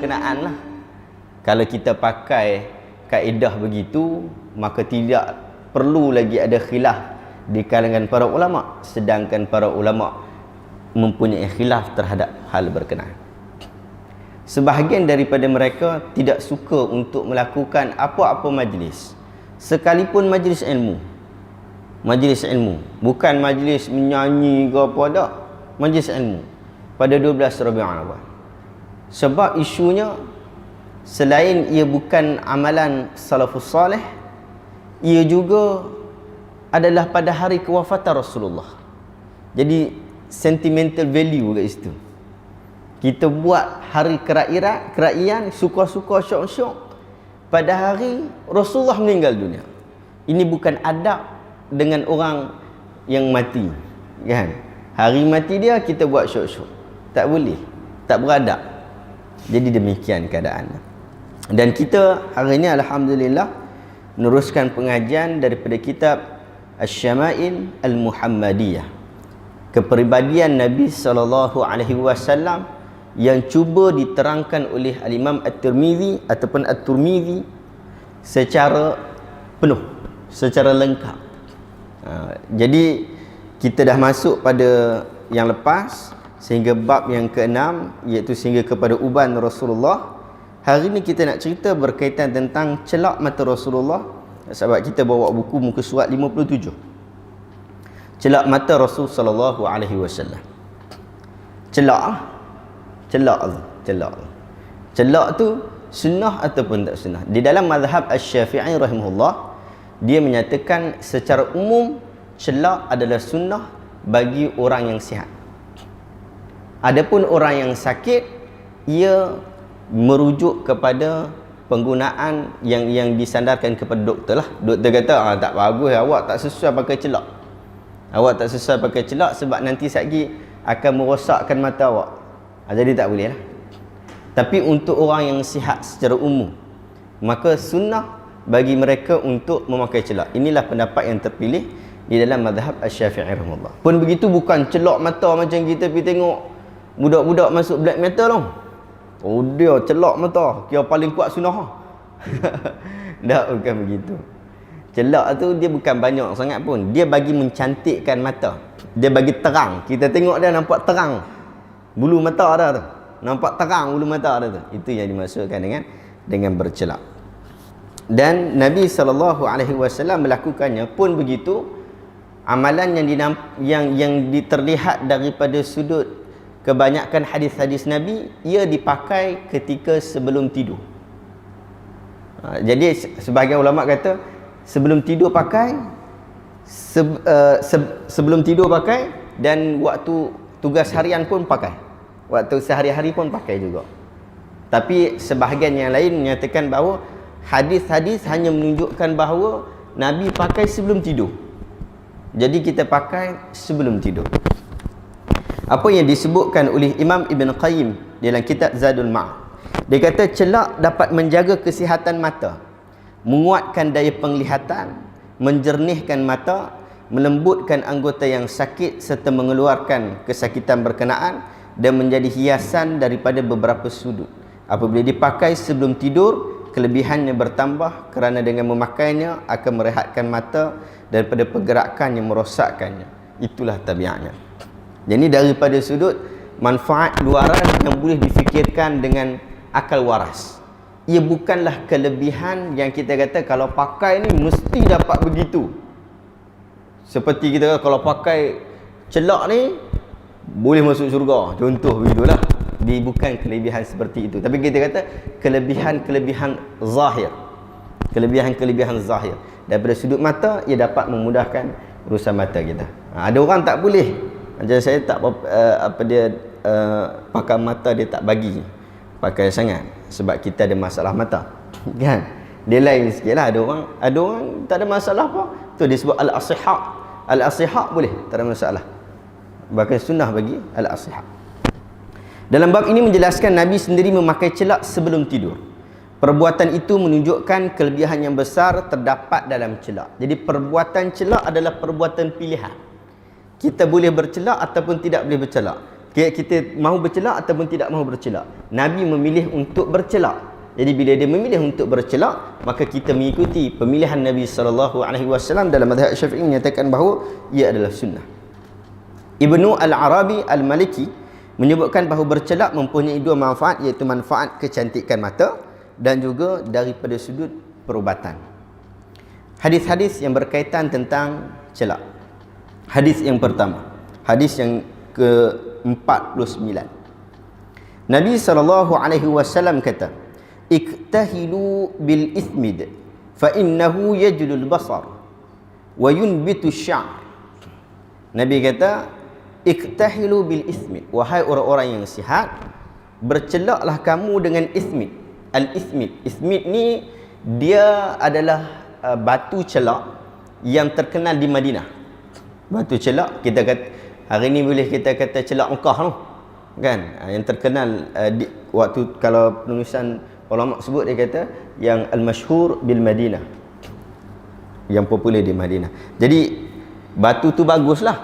berkenaan lah. Kalau kita pakai kaedah begitu, maka tidak perlu lagi ada khilaf di kalangan para ulama, sedangkan para ulama mempunyai khilaf terhadap hal berkenaan. Sebahagian daripada mereka tidak suka untuk melakukan apa-apa majlis, sekalipun majlis ilmu. Majlis ilmu, bukan majlis menyanyi ke apa, tak. Majlis ilmu pada 12 Rabiul Awal. Sebab isunya, selain ia bukan amalan salafus salih, ia juga adalah pada hari kewafatan Rasulullah. Jadi sentimental value kat situ. Kita buat hari keraian, suka-suka, syok-syok pada hari Rasulullah meninggal dunia. Ini bukan adab dengan orang yang mati, kan? Hari mati dia kita buat syok-syok, tak boleh, tak beradab. Jadi demikian keadaan. Dan kita hari ini alhamdulillah meneruskan pengajian daripada kitab Asy-Syama'il Al-Muhammadiyah, kepribadian Nabi SAW yang cuba diterangkan oleh Al-Imam At-Tirmizi ataupun At-Tirmizi secara penuh, secara lengkap. Jadi kita dah masuk pada yang lepas sehingga bab yang ke-6, iaitu sehingga kepada uban Rasulullah. Hari ni kita nak cerita berkaitan tentang celak mata Rasulullah, sebab kita bawa buku muka surat 57. Celak mata Rasul sallallahu alaihi wasallam. Celak tu sunnah ataupun tak sunnah. Di dalam mazhab Asy-Syafi'i rahimahullah, dia menyatakan secara umum celak adalah sunnah bagi orang yang sihat. Adapun orang yang sakit, ia merujuk kepada penggunaan yang disandarkan kepada doktor lah. Doktor kata, tak bagus, awak tak sesuai pakai celak. Awak tak sesuai pakai celak sebab nanti sekejap akan merosakkan mata awak. Jadi tak boleh lah. Tapi untuk orang yang sihat secara umum, maka sunnah bagi mereka untuk memakai celak. Inilah pendapat yang terpilih di dalam mazhab Asy-Syafi'i rahimahullah. Pun begitu, bukan celak mata macam kita pergi tengok budak-budak masuk black metal tau. Oh, dia celak mata, kira paling kuat sunnah. Tak, bukan begitu. Celak tu dia bukan banyak sangat pun. Dia bagi mencantikkan mata. Dia bagi terang. Kita tengok dia nampak terang bulu mata ada tu. Nampak terang bulu mata ada tu. Itu yang dimaksudkan dengan bercelak. Dan Nabi SAW melakukannya pun begitu. Amalan yang terlihat daripada sudut kebanyakan hadis-hadis Nabi, ia dipakai ketika sebelum tidur. Jadi sebahagian ulama kata sebelum tidur pakai, sebelum tidur pakai, dan waktu tugas harian pun pakai, waktu sehari-hari pun pakai juga. Tapi sebahagian yang lain menyatakan bahawa hadis-hadis hanya menunjukkan bahawa Nabi pakai sebelum tidur. Jadi kita pakai sebelum tidur. Apa yang disebutkan oleh Imam Ibn Qayyim dalam kitab Zadul Ma'ad, dia kata celak dapat menjaga kesihatan mata, menguatkan daya penglihatan, menjernihkan mata, melembutkan anggota yang sakit serta mengeluarkan kesakitan berkenaan, dan menjadi hiasan daripada beberapa sudut. Apabila dipakai sebelum tidur, kelebihannya bertambah kerana dengan memakainya akan merehatkan mata daripada pergerakan yang merosakkannya. Itulah tabiatnya. Jadi daripada sudut manfaat luaran yang boleh difikirkan dengan akal waras, ia bukanlah kelebihan yang kita kata kalau pakai ni mesti dapat begitu. Seperti kita kata kalau pakai celak ni boleh masuk syurga, contoh begitulah. Dia bukan kelebihan seperti itu, tapi kita kata kelebihan-kelebihan zahir. Kelebihan-kelebihan zahir daripada sudut mata, ia dapat memudahkan urusan mata kita. Ada orang tak boleh, macam saya tak pakai mata, dia tak bagi pakai sangat sebab kita ada masalah mata, kan? Dia lain sikitlah. Ada orang tak ada masalah apa, tu disebut al-asihah. Al-asihah boleh, tak ada masalah. Bahkan sunnah bagi al-asihah. Dalam bab ini menjelaskan Nabi sendiri memakai celak sebelum tidur. Perbuatan itu menunjukkan kelebihan yang besar terdapat dalam celak. Jadi perbuatan celak adalah perbuatan pilihan. Kita boleh bercelak ataupun tidak boleh bercelak. Kita mahu bercelak ataupun tidak mahu bercelak. Nabi memilih untuk bercelak. Jadi bila dia memilih untuk bercelak, maka kita mengikuti pemilihan Nabi SAW dalam mazhab Syafi'i menyatakan bahawa ia adalah sunnah. Ibnu Al-Arabi Al-Maliki menyebutkan bahawa bercelak mempunyai dua manfaat, iaitu manfaat kecantikan mata dan juga daripada sudut perubatan. Hadis-hadis yang berkaitan tentang celak. Hadis yang pertama, hadis yang ke-49. Nabi SAW kata, "Iktahilu bil ithmid fa innahu yajlul basar wa yunbitu sya'r." Nabi kata, "Iktahilu bil ithmid." Wahai orang-orang yang sihat, bercelaklah kamu dengan ithmid. Al-ithmid. Ithmid ni dia adalah batu celak yang terkenal di Madinah. Batu celak, kita kata hari ni boleh kita kata celak Mekah tu, kan? Yang terkenal waktu kalau penulisan ulama sebut, dia kata yang al-masyhur bil Madinah, yang popular di Madinah. Jadi batu tu baguslah.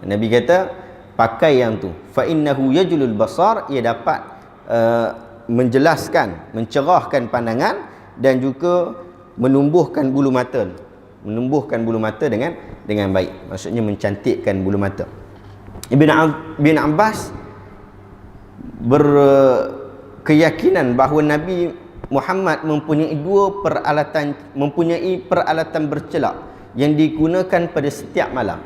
Nabi kata pakai yang tu. Fa innahu yajlul basar, ia dapat menjelaskan, mencerahkan pandangan dan juga menumbuhkan bulu mata. Menumbuhkan bulu mata dengan baik. Maksudnya mencantikkan bulu mata. Ibn Abbas berkeyakinan bahawa Nabi Muhammad mempunyai peralatan bercelak yang digunakan pada setiap malam.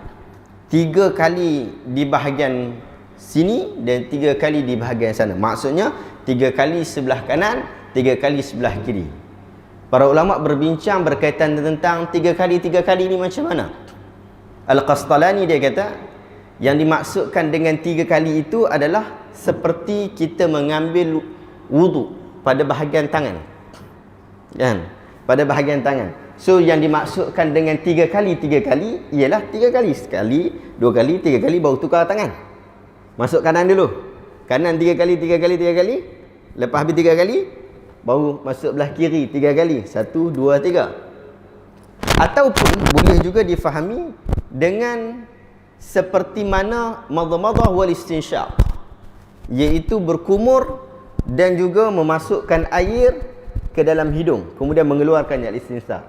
3 kali di bahagian sini dan 3 kali di bahagian sana. Maksudnya 3 kali sebelah kanan, 3 kali sebelah kiri. Para ulama berbincang berkaitan tentang 3 kali ni macam mana. Al-Qastalani dia kata, yang dimaksudkan dengan 3 kali itu adalah seperti kita mengambil wudu pada bahagian tangan, kan? Pada bahagian tangan. So yang dimaksudkan dengan 3 kali ialah 3 kali, sekali, 2 kali, 3 kali baru tukar tangan. Masuk kanan dulu, kanan 3 kali, lepas habis 3 kali baru masuk belah kiri 3 kali, 1, 2, 3. Ataupun boleh juga difahami dengan seperti mana madmadah wal istinsyaq, iaitu berkumur dan juga memasukkan air ke dalam hidung kemudian mengeluarkannya, al-istinsyaq.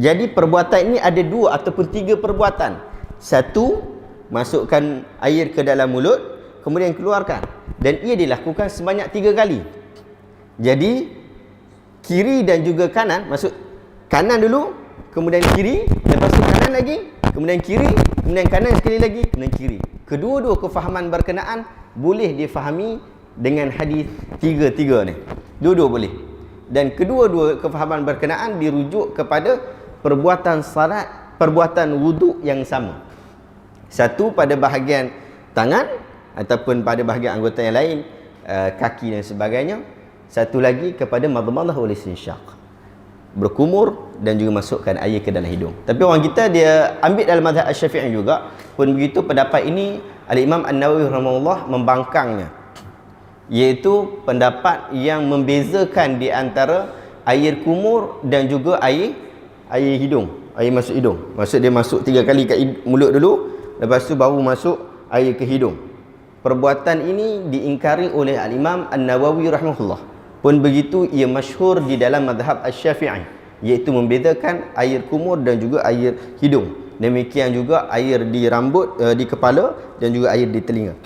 Jadi perbuatan ini ada 2 ataupun 3 perbuatan. 1, masukkan air ke dalam mulut kemudian keluarkan, dan ia dilakukan sebanyak 3 kali. Jadi kiri dan juga kanan, masuk kanan dulu, kemudian kiri, lepas tu kanan lagi, kemudian kiri, kemudian kanan sekali lagi, kemudian kiri. Kedua-dua kefahaman berkenaan boleh difahami dengan hadis 3 ni. Dua-dua boleh. Dan kedua-dua kefahaman berkenaan dirujuk kepada perbuatan salat, perbuatan wuduk yang sama. Satu pada bahagian tangan ataupun pada bahagian anggota yang lain, kaki dan sebagainya. Satu lagi kepada madmadah wal istinsyaq, berkumur dan juga masukkan air ke dalam hidung. Tapi orang kita dia ambil dalam mazhab Syafi'i juga. Pun begitu, pendapat ini Al-Imam An-Nawawi rahimahullah membangkangnya, iaitu pendapat yang membezakan di antara air kumur dan juga air hidung, air masuk hidung. Maksud dia masuk 3 kali kat mulut dulu, lepas tu baru masuk air ke hidung. Perbuatan ini diingkari oleh Al-Imam An-Nawawi rahimahullah. Pun begitu, ia masyhur di dalam mazhab Asy-Syafi'i, iaitu membezakan air kumur dan juga air hidung. Demikian juga air di rambut, di kepala dan juga air di telinga.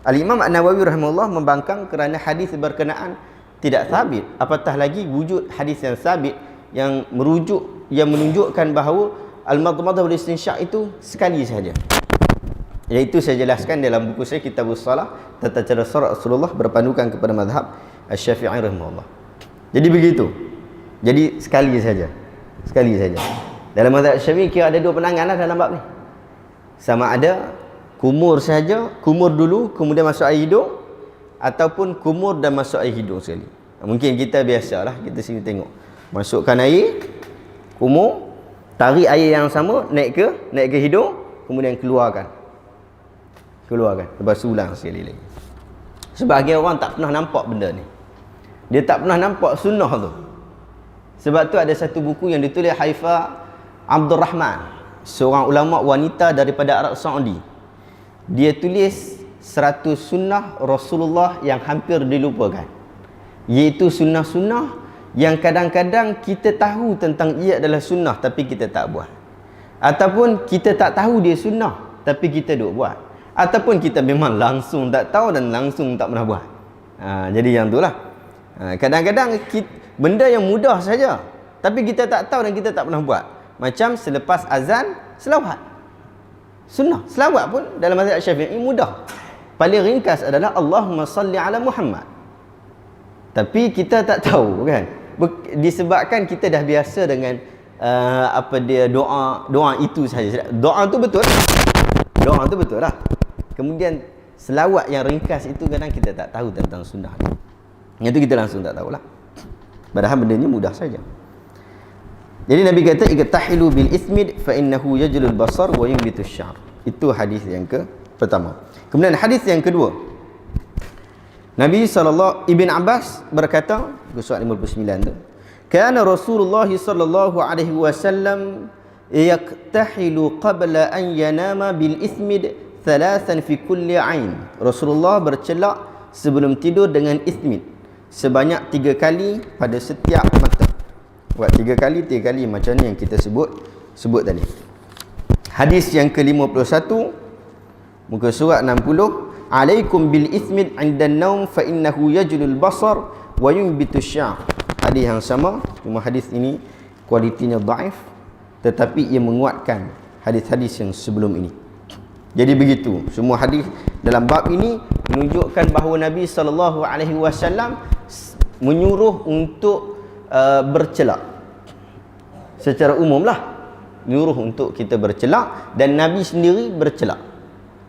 Al-Imam An-Nawawi rahimahullah membangkang kerana hadis berkenaan tidak sabit, apatah lagi wujud hadis yang sabit yang menunjukkan bahawa al-madmadah wal istinsyaq itu sekali saja. Iaitu saya jelaskan dalam buku saya Kitabus Shalah, tata cara solat Rasulullah berpandukan kepada mazhab Asy-Syafi'i rahimahullah. Jadi begitu. Jadi sekali saja. Dalam mazhab Syafi'i kira ada 2 pandangan lah dalam bab ni. Sama ada kumur saja, kumur dulu kemudian masuk air hidung, ataupun kumur dan masuk air hidung sekali. Mungkin kita biasalah, kita sini tengok. Masukkan air, kumur, tarik air yang sama naik ke hidung, kemudian keluarkan. Lepas ulang sekali lagi. Sebahagian orang tak pernah nampak benda ni. Dia tak pernah nampak sunnah tu. Sebab tu ada satu buku yang ditulis Haifa Abdul Rahman, seorang ulama wanita daripada Arab Saudi. Dia tulis 100 sunnah Rasulullah yang hampir dilupakan, iaitu sunnah-sunnah yang kadang-kadang kita tahu tentang ia adalah sunnah tapi kita tak buat, ataupun kita tak tahu dia sunnah tapi kita duk buat, ataupun kita memang langsung tak tahu dan langsung tak pernah buat. Jadi yang itulah. Kadang-kadang benda yang mudah saja tapi kita tak tahu dan kita tak pernah buat. Macam selepas azan selawat, sunnah. Selawat pun dalam mazhab Syafi'i mudah. Paling ringkas adalah Allahumma salli ala Muhammad. Tapi kita tak tahu kan. Disebabkan kita dah biasa dengan doa itu saja. Doa tu betul. Doa tu betul lah. Kemudian selawat yang ringkas itu kadang kita tak tahu tentang sunnah. Yang tu kita langsung tak tahulah. Padahal bendanya mudah saja. Jadi Nabi kata iqtahilu bil ismid fa innahu yajlul basar wa yumbitu syar. Itu hadis yang pertama. Kemudian hadis yang kedua, Nabi Ibn Abbas berkata, surat 59 tu, kana Rasulullah sallallahu alaihi wasallam yaqtahilu qabla an yanama bil ismid thalathan fi kulli ain. Rasulullah bercelak sebelum tidur dengan ismid sebanyak 3 kali pada setiap mata. Buat 3 kali macam ni yang kita sebut tadi. Hadis yang ke-51 muka surat 60, alaikum bil ismid 'inda an-naum fa innahu yajlul basar wa yunbitu syar. Hadis yang sama, cuma hadis ini kualitinya dhaif tetapi ia menguatkan hadis-hadis yang sebelum ini. Jadi begitu, semua hadis dalam bab ini menunjukkan bahawa Nabi SAW menyuruh untuk bercelak secara umum lah, menyuruh untuk kita bercelak, dan Nabi sendiri bercelak.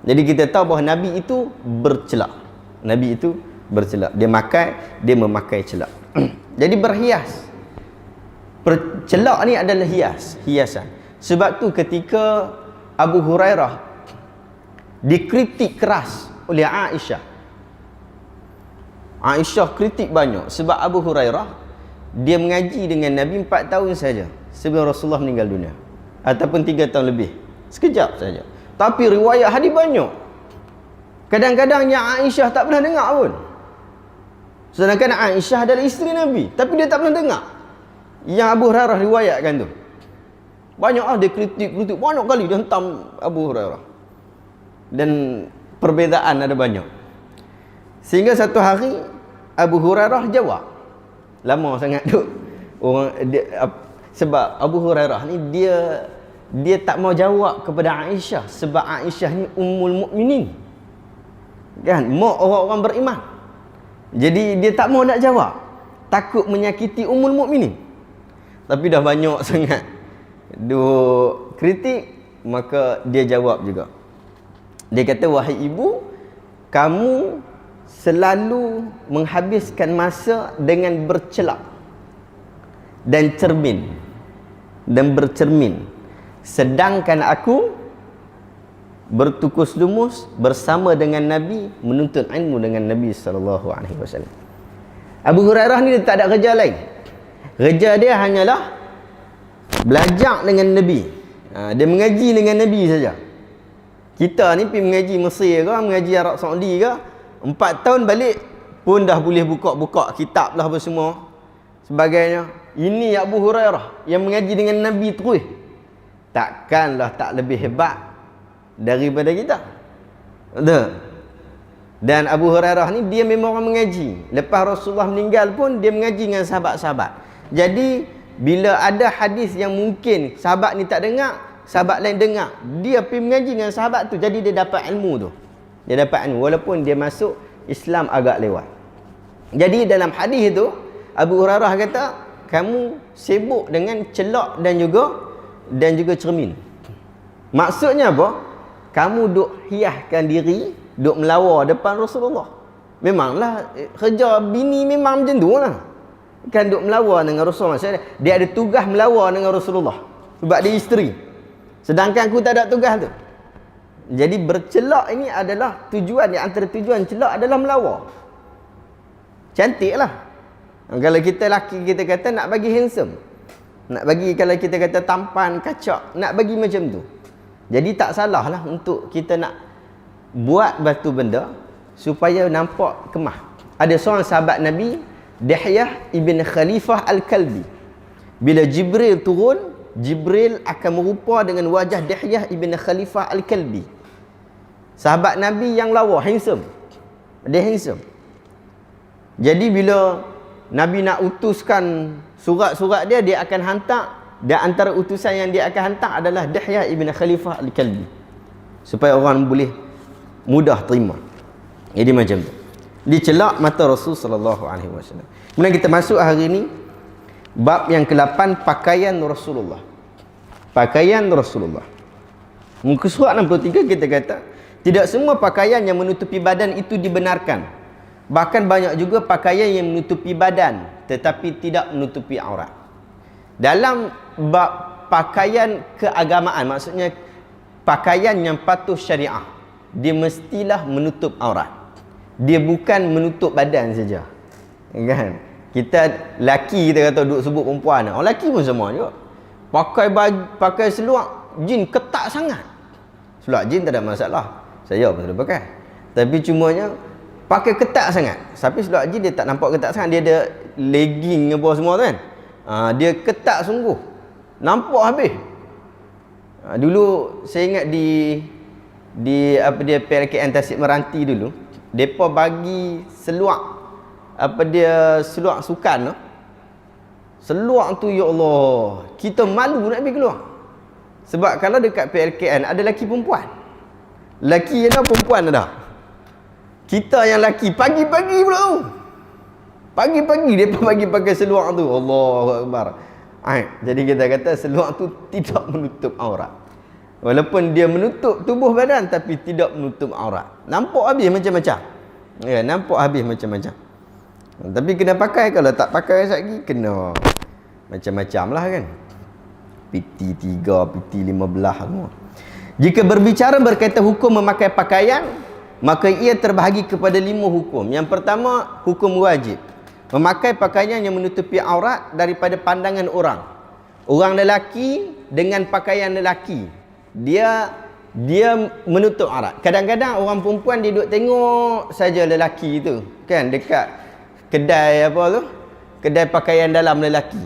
Jadi kita tahu bahawa Nabi itu bercelak. Nabi itu bercelak. Dia memakai celak. Jadi berhias. Celak ni adalah hiasan. Sebab tu ketika Abu Hurairah dikritik keras oleh Aisyah kritik banyak sebab Abu Hurairah dia mengaji dengan Nabi 4 tahun saja sebelum Rasulullah meninggal dunia, ataupun 3 tahun lebih, sekejap saja. Tapi riwayat hadis banyak. Kadang-kadang yang Aisyah tak pernah dengar pun. Sedangkan Aisyah adalah isteri Nabi, tapi dia tak pernah dengar yang Abu Hurairah riwayatkan tu. Banyak dia kritik banyak kali dia hentam Abu Hurairah. Dan perbezaan ada banyak. Sehingga satu hari Abu Hurairah jawab. Lama sangat tu sebab Abu Hurairah ni dia tak mau jawab kepada Aisyah sebab Aisyah ni ummul mukminin. Kan, mak orang-orang beriman. Jadi dia tak mau nak jawab, takut menyakiti ummul mukminin. Tapi dah banyak sangat duk kritik, maka dia jawab juga. Dia kata, wahai ibu, kamu selalu menghabiskan masa dengan bercelak dan bercermin, sedangkan aku bertukus lumus bersama dengan Nabi, menuntut ilmu dengan Nabi SAW. Abu Hurairah ni dia tak ada kerja lain. Kerja dia hanyalah belajar dengan Nabi. Dia mengaji dengan Nabi saja. Kita ni pergi mengaji Mesir ke, mengaji Arab Saudi ke, 4 tahun balik pun dah boleh buka-buka kitab lah apa semua sebagainya. Ini Abu Hurairah yang mengaji dengan Nabi terus. Takkanlah tak lebih hebat daripada kita. Betul? Dan Abu Hurairah ni dia memang orang mengaji. Lepas Rasulullah meninggal pun dia mengaji dengan sahabat-sahabat. Jadi bila ada hadis yang mungkin sahabat ni tak dengar, sahabat lain dengar, dia pergi mengaji dengan sahabat tu, jadi dia dapat ilmu tu. Dia dapat ilmu walaupun dia masuk Islam agak lewat. Jadi dalam hadis itu Abu Hurairah kata, kamu sibuk dengan celak dan juga cermin. Maksudnya apa? Kamu duk hiaskan diri, duk melawar depan Rasulullah. Memanglah kerja bini memang macam tu lah. Kan duk melawar dengan Rasulullah. Maksudnya dia ada tugas melawar dengan Rasulullah sebab dia isteri. Sedangkan aku tak ada tugas tu. Jadi bercelak ini adalah tujuan, di antara tujuan celak adalah melawar. Cantik lah. Kalau kita lelaki kita kata nak bagi handsome, nak bagi, kalau kita kata tampan, kacak, nak bagi macam tu. Jadi tak salah lah untuk kita nak buat batu benda supaya nampak kemah. Ada seorang sahabat Nabi, Dihyah ibn Khalifah Al-Kalbi. Bila Jibril turun, Jibril akan merupa dengan wajah Dihyah ibn Khalifah Al-Kalbi. Sahabat Nabi yang lawa, handsome. Dia handsome. Jadi bila Nabi nak utuskan surat-surat dia, dia akan hantar, dan antara utusan yang dia akan hantar adalah Dihyah ibn Khalifah Al-Kalbi, supaya orang boleh mudah terima. Jadi macam tu. Dicelak mata Rasul sallallahu alaihi wasallam. Kemudian kita masuk hari ini bab yang ke-8, pakaian Rasulullah. Pakaian Rasulullah. Muka surat 63 kita kata, tidak semua pakaian yang menutupi badan itu dibenarkan. Bahkan banyak juga pakaian yang menutupi badan tetapi tidak menutupi aurat. Dalam bab pakaian keagamaan, maksudnya pakaian yang patuh syariah, dia mestilah menutup aurat. Dia bukan menutup badan saja. Kan? Kita laki, kita kata duduk sebut perempuan. Orang laki pun sama juga. Pakai baju, pakai seluar jin ketat sangat. Seluar jin tak ada masalah. Saya pun sudah pakai. Tapi cumanya pakai ketat sangat. Tapi seluar jin dia tak nampak ketat sangat. Dia ada legging apa semua tu kan. Dia ketat sungguh. Nampak habis. Dulu saya ingat di apa dia PLKN Tasik Meranti dulu, depa bagi seluar seluar sukan tu. Seluar tu ya Allah, kita malu nak pergi keluar. Sebab kalau dekat PLKN ada lelaki perempuan. Lelaki ada, perempuan ada. Kita yang lelaki pagi-pagi pula tu. Pagi-pagi depa bagi pakai seluar tu. Allahu Akbar. Jadi kita kata seluar tu tidak menutup aurat. Walaupun dia menutup tubuh badan tapi tidak menutup aurat. Nampak habis macam-macam. Ya, nampak habis macam-macam. Tapi kena pakai, kalau tak pakai lagi kena macam-macam lah kan. PT3, PT15 semua. Jika berbicara berkaitan hukum memakai pakaian, maka ia terbahagi kepada 5 hukum. Yang pertama, hukum wajib. Memakai pakaian yang menutupi aurat daripada pandangan orang. Orang lelaki dengan pakaian lelaki, dia menutup aurat. Kadang-kadang orang perempuan dia duduk tengok saja lelaki tu kan, dekat kedai apa tu, kedai pakaian dalam lelaki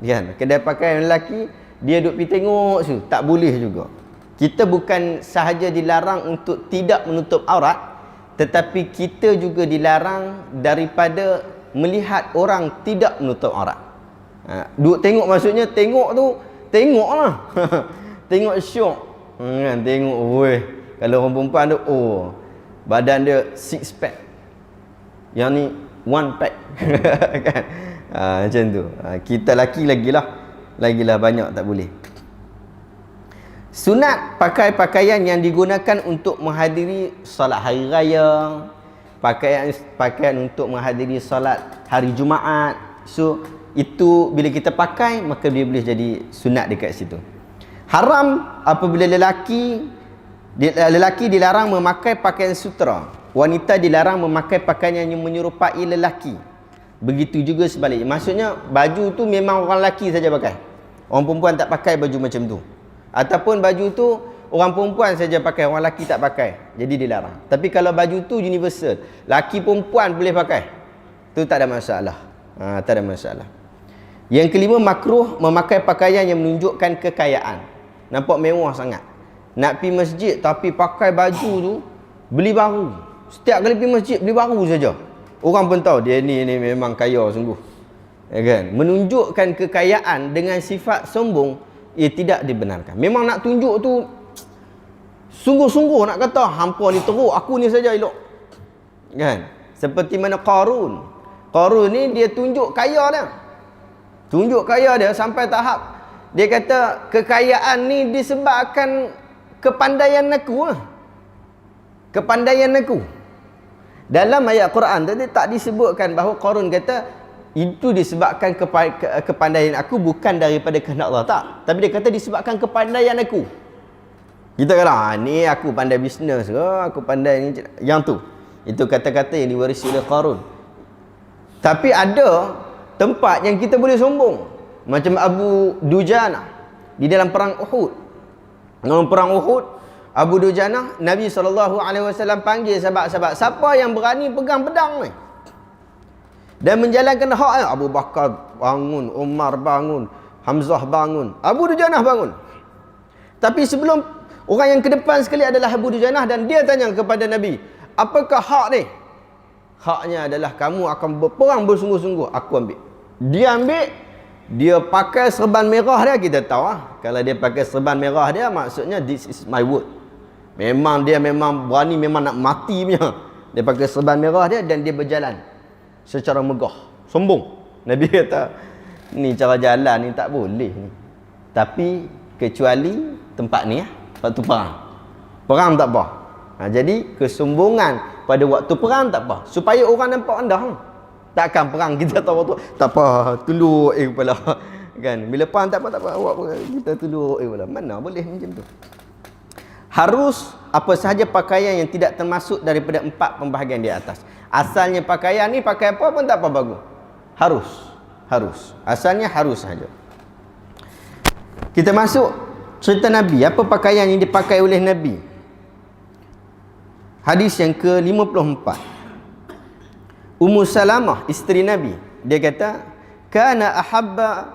kan, kedai pakaian lelaki, dia duduk pergi tengok tu. Tak boleh juga. Kita bukan sahaja dilarang untuk tidak menutup aurat, tetapi kita juga dilarang daripada melihat orang tidak menutup aurat. Duduk tengok, maksudnya tengok tu tengoklah. Tengok syok kan, tengok weh, kalau orang perempuan tu badan dia 6 pack, yang ni 1 pack kan. Macam tu. Kita laki lagilah banyak tak boleh. Sunat pakai pakaian yang digunakan untuk menghadiri solat hari raya, pakaian untuk menghadiri solat hari Jumaat. So itu bila kita pakai, maka dia boleh jadi sunat dekat situ. Haram apabila lelaki dilarang memakai pakaian sutra. Wanita dilarang memakai pakaian yang menyerupai lelaki. Begitu juga sebaliknya. Maksudnya baju tu memang orang lelaki saja pakai. Orang perempuan tak pakai baju macam tu. Ataupun baju tu orang perempuan saja pakai, orang lelaki tak pakai. Jadi dilarang. Tapi kalau baju tu universal, lelaki perempuan boleh pakai, tu tak ada masalah. Tak ada masalah. Yang kelima, makruh memakai pakaian yang menunjukkan kekayaan. Nampak mewah sangat. Nak pergi masjid tapi pakai baju tu beli baru. Setiap kali pergi masjid beli baru saja. Orang pun tahu dia ni memang kaya sungguh. Ya kan? Menunjukkan kekayaan dengan sifat sombong, ia tidak dibenarkan. Memang nak tunjuk tu sungguh-sungguh, nak kata hampa ni teruk, aku ni saja elok. Kan? Seperti mana Qarun. Qarun ni dia tunjuk kaya dia. Tunjuk kaya dia sampai tahap dia kata kekayaan ni disebabkan kepandaian aku lah. Kepandaian aku. Dalam ayat Quran tadi tak disebutkan bahawa Qarun kata itu disebabkan kepandaian aku, bukan daripada kehendak Allah, tak. Tapi dia kata disebabkan kepandaian aku. Kita kata ni aku pandai bisnes ke, aku pandai ni, yang tu. Itu kata-kata yang diwarisi oleh Qarun. Tapi ada tempat yang kita boleh sombong. Macam Abu Dujana di dalam perang Uhud. Dalam perang Uhud, Abu Dujanah, Nabi SAW panggil sahabat-sahabat, siapa yang berani pegang pedang ni dan menjalankan haknya? Abu Bakar bangun, Umar bangun, Hamzah bangun, Abu Dujanah bangun. Tapi sebelum, orang yang ke depan sekali adalah Abu Dujanah, dan dia tanya kepada Nabi, apakah hak ni? Haknya adalah kamu akan berperang bersungguh-sungguh. Aku ambil. Dia ambil, dia pakai serban merah dia, kita tahu lah. Kalau dia pakai serban merah dia, maksudnya this is my word. Memang dia memang berani, memang nak mati punya. Dia pakai serban merah dia dan dia berjalan secara megah, sombong. Nabi kata, ni cara jalan ni tak boleh ni. Tapi kecuali tempat ni waktu perang. Perang tak apa. Jadi kesombongan pada waktu perang tak apa, supaya orang nampak rendah. Takkan perang kita tahu waktu tak apa, tunduk kepala kan. Bila perang tak apa awak kita tunduk kepala. Mana boleh macam tu. Harus apa sahaja pakaian yang tidak termasuk daripada 4 pembahagian di atas. Asalnya pakaian ni pakai apa pun tak apa bagus. Harus. Asalnya harus saja. Kita masuk cerita Nabi. Apa pakaian yang dipakai oleh Nabi? Hadis yang ke-54. Ummu Salamah, isteri Nabi, dia kata, kana ahabba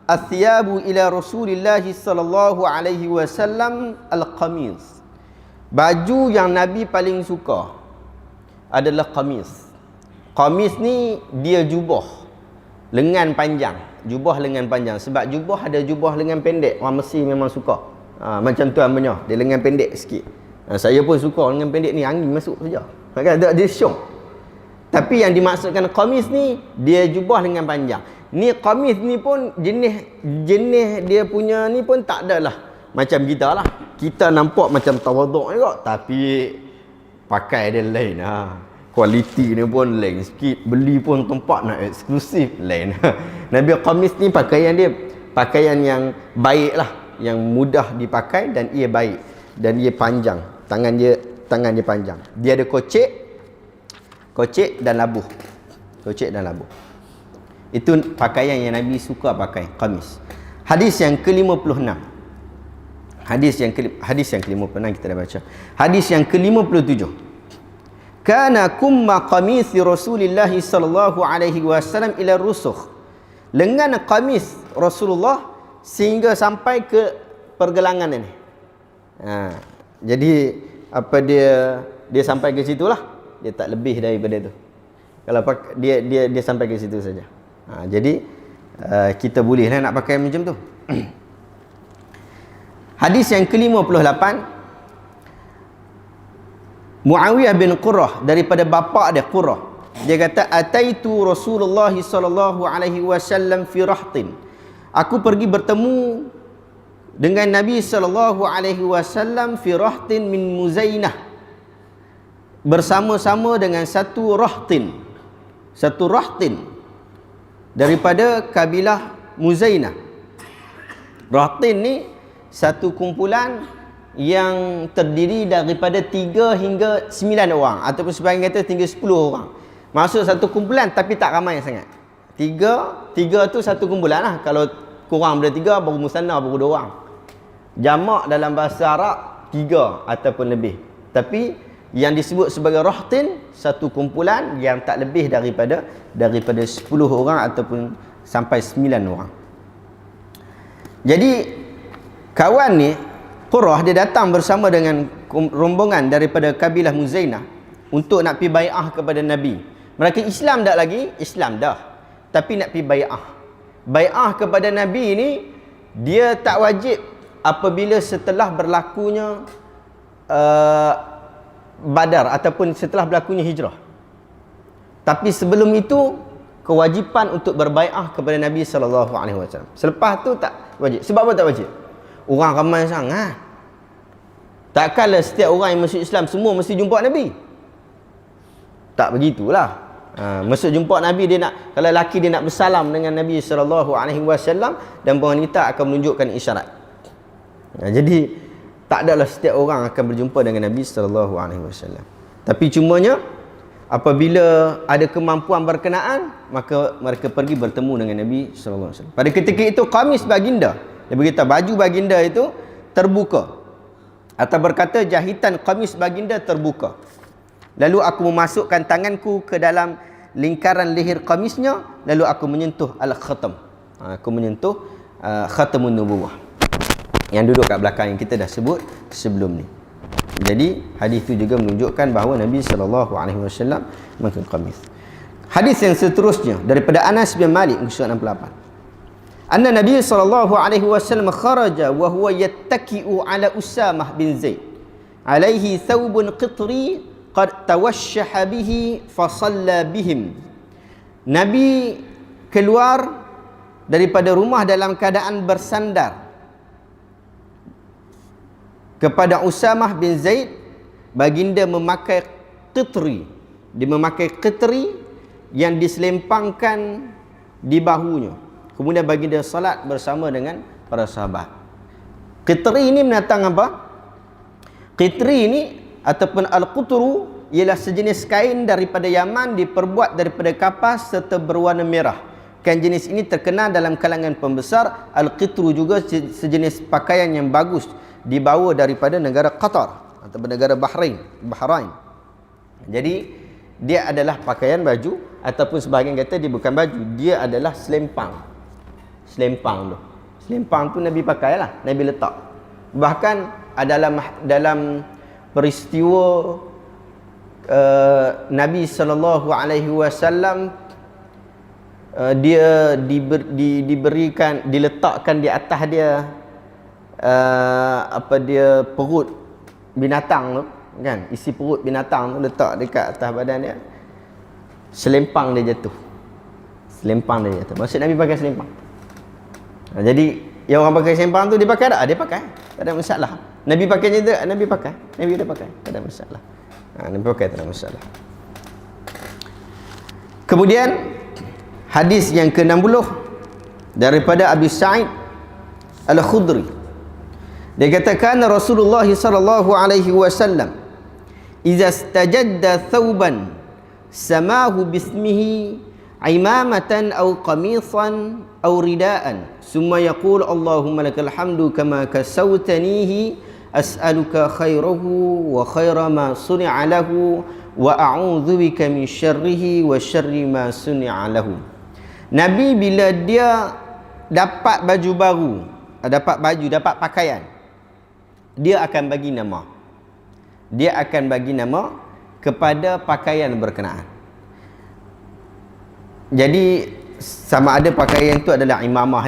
athiyabu ila Rasulillah sallallahu alaihi wasallam al-qamis. Baju yang Nabi paling suka adalah qamis. Qamis ni dia jubah lengan panjang. Jubah lengan panjang. Sebab jubah ada jubah lengan pendek. Orang Mesir memang suka. Macam tu amanya. Dia lengan pendek sikit. Saya pun suka lengan pendek ni. Angin masuk saja. Dia syok. Tapi yang dimaksudkan qamis ni, dia jubah lengan panjang. Ni qamis ni pun jenis dia punya ni pun tak adalah macam kita lah. Kita nampak macam tawaduk juga, tapi pakai dia lain kualiti ni pun lain sikit, beli pun tempat nak eksklusif lain. Nabi qamis ni pakaian dia pakaian yang baik lah, yang mudah dipakai dan ia baik dan ia panjang. Tangan dia panjang. Dia ada kocek dan labuh. Kocek dan labuh. Itu pakaian yang Nabi suka pakai, qamis. Hadis yang ke-56. Hadis yang ke-56 kita dah baca. Hadis yang ke-57. Kana kumma qamisi Rasulillah sallallahu alaihi wasallam ila rusukh. Lengan qamis Rasulullah sehingga sampai ke pergelangan ini. Jadi apa dia sampai ke situlah. Dia tak lebih daripada tu. Kalau dia sampai ke situ saja. Jadi kita bolehlah nak pakai macam tu. Hadis yang ke-58, Muawiyah bin Qurrah, daripada bapa dia Qurrah. Dia kata, ataitu Rasulullah sallallahu alaihi wasallam fi rahtin. Aku pergi bertemu dengan Nabi sallallahu alaihi wasallam fi rahtin min Muzainah, bersama-sama dengan satu rahtin daripada kabilah Muzainah. Rahtin ni satu kumpulan yang terdiri daripada 3 hingga 9 orang, ataupun sebahagian kata hingga 10 orang. Maksud satu kumpulan tapi tak ramai sangat. Tiga tu satu kumpulan lah. Kalau kurang daripada 3 baru musanna, baru 2 orang. Jamak dalam bahasa Arab 3 ataupun lebih. Tapi yang disebut sebagai rahtin, satu kumpulan yang tak lebih daripada 10 orang ataupun sampai 9 orang. Jadi kawan ni Qurrah, dia datang bersama dengan rombongan daripada kabilah Muzainah untuk nak pergi bai'ah kepada Nabi. Mereka Islam tak lagi? Islam dah. Tapi nak pergi bai'ah. Bai'ah kepada Nabi ni dia tak wajib apabila setelah berlakunya Badar ataupun setelah berlakunya hijrah. Tapi sebelum itu kewajipan untuk berbai'ah kepada Nabi sallallahu alaihi wasallam. Selepas tu tak wajib. Sebab apa tak wajib? Orang ramai sangat. Takkanlah setiap orang yang masuk Islam semua mesti jumpa Nabi. Tak begitulah. Masuk jumpa Nabi, dia nak, kalau lelaki dia nak bersalam dengan Nabi sallallahu alaihi wasallam, dan wanita akan menunjukkan isyarat. Jadi tak adalah setiap orang akan berjumpa dengan Nabi sallallahu alaihi wasallam. Tapi cumanya apabila ada kemampuan berkenaan, maka mereka pergi bertemu dengan Nabi sallallahu alaihi wasallam. Pada ketika itu qamis baginda, dia beritahu baju baginda itu terbuka. Atau berkata, jahitan qamis baginda terbuka. Lalu aku memasukkan tanganku ke dalam lingkaran leher qamisnya, lalu aku menyentuh al-khatam. Aku menyentuh khatamun nubuwah. Yang duduk kat belakang yang kita dah sebut sebelum ni. Jadi hadis itu juga menunjukkan bahawa Nabi SAW memakai qamis. Hadis yang seterusnya daripada Anas bin Malik, muka 68. Anna Nabi SAW kharaja wa huwa yattaki'u ala Usamah bin Zaid. Alaihi thawbun qitri qad tawashshaha bihi fa shalla bihim. Nabi keluar daripada rumah dalam keadaan bersandar kepada Usamah bin Zaid. Baginda memakai qitri. Dia memakai qitri yang diselempangkan di bahunya. Kemudian baginda salat bersama dengan para sahabat. Qitri ini mendatang apa? Qitri ini ataupun al-qutru ialah sejenis kain daripada Yaman, diperbuat daripada kapas serta berwarna merah. Kain jenis ini terkenal dalam kalangan pembesar. Al-qitru juga sejenis pakaian yang bagus, dibawa daripada negara Qatar atau negara Bahrain. Jadi dia adalah pakaian baju, ataupun sebahagian kata dia bukan baju, dia adalah selempang. Selempang tu Nabi pakai lah, Nabi letak. Bahkan dalam peristiwa Nabi SAW dia diletakkan di atas dia perut binatang tu kan, isi perut binatang tu letak dekat atas badan dia, selempang dia jatuh. Maksud Nabi pakai selempang. Jadi yang orang pakai selempang tu dia pakai tak? Dia pakai, tak ada masalah. Nabi pakai je tak? Nabi dah pakai, tak ada masalah. Nabi pakai, tak ada masalah. Kemudian hadis yang ke-60 daripada Abi Sa'id Al-Khudri. Dia katakan Rasulullah sallallahu alaihi wasallam, "Idza istajadda thawban samahu bismihi imamatan aw qamisan aw ridaan, summa yaqul Allahumma lakal hamdu kama kasawtanihi, as'aluka khairahu wa khaira ma suni'a lahu wa a'udzu bika min syarrihi wa syarri ma suni'a lahu." Nabi bila dia dapat baju baru, dapat pakaian, dia akan bagi nama kepada pakaian berkenaan. Jadi sama ada pakaian itu adalah imamah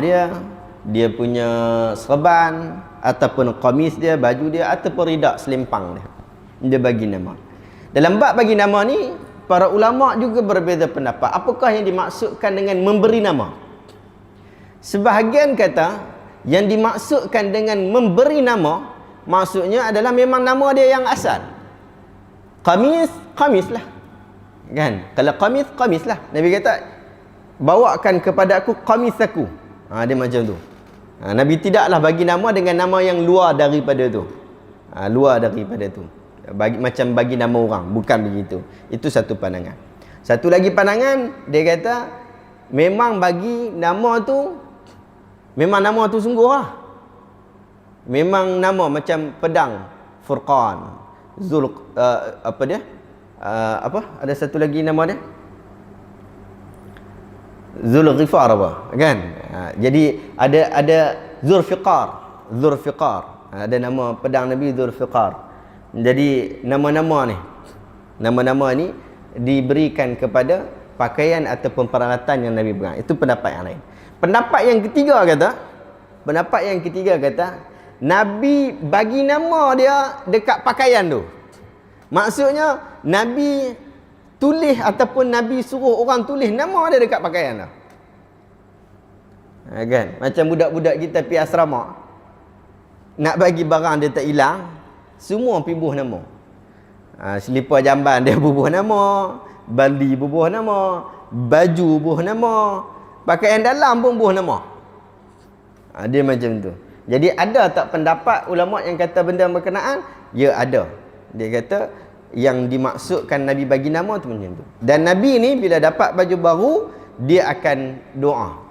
dia punya serban, ataupun qamis dia, baju dia, ataupun ridak, selempang dia bagi nama. Dalam bab bagi nama ni, para ulama juga berbeza pendapat. Apakah yang dimaksudkan dengan memberi nama? Sebahagian kata yang dimaksudkan dengan memberi nama, maksudnya adalah memang nama dia yang asal. Qamis lah kan. Kalau qamis lah. Nabi kata, bawakan kepada aku qamis aku. Dia macam tu. Nabi tidaklah bagi nama dengan nama yang luar daripada tu. Macam bagi nama orang, bukan begitu. Itu satu pandangan. Satu lagi pandangan, dia kata memang bagi nama tu, memang nama tu sungguh lah. Memang nama macam pedang Furqan, ada satu lagi nama dia, Zulghifar apa kan. Jadi ada Zulfiqar. Ada nama pedang Nabi Zulfiqar. Jadi nama-nama ni diberikan kepada pakaian ataupun peralatan yang Nabi pegang. Itu pendapat yang lain. Pendapat yang ketiga kata Nabi bagi nama dia dekat pakaian tu. Maksudnya Nabi tulis ataupun Nabi suruh orang tulis nama dia dekat pakaian tu. Kan? Macam budak-budak kita pergi asrama, nak bagi barang dia tak hilang, semua pergi bubuh nama. Selipar jamban dia bubuh nama, bandi bubuh nama, baju bubuh nama, pakaian dalam pun bubuh nama. Dia macam tu. Jadi ada tak pendapat ulama yang kata benda berkenaan? Ya, ada. Dia kata yang dimaksudkan Nabi bagi nama tu macam tu. Dan Nabi ni bila dapat baju baru, dia akan doa.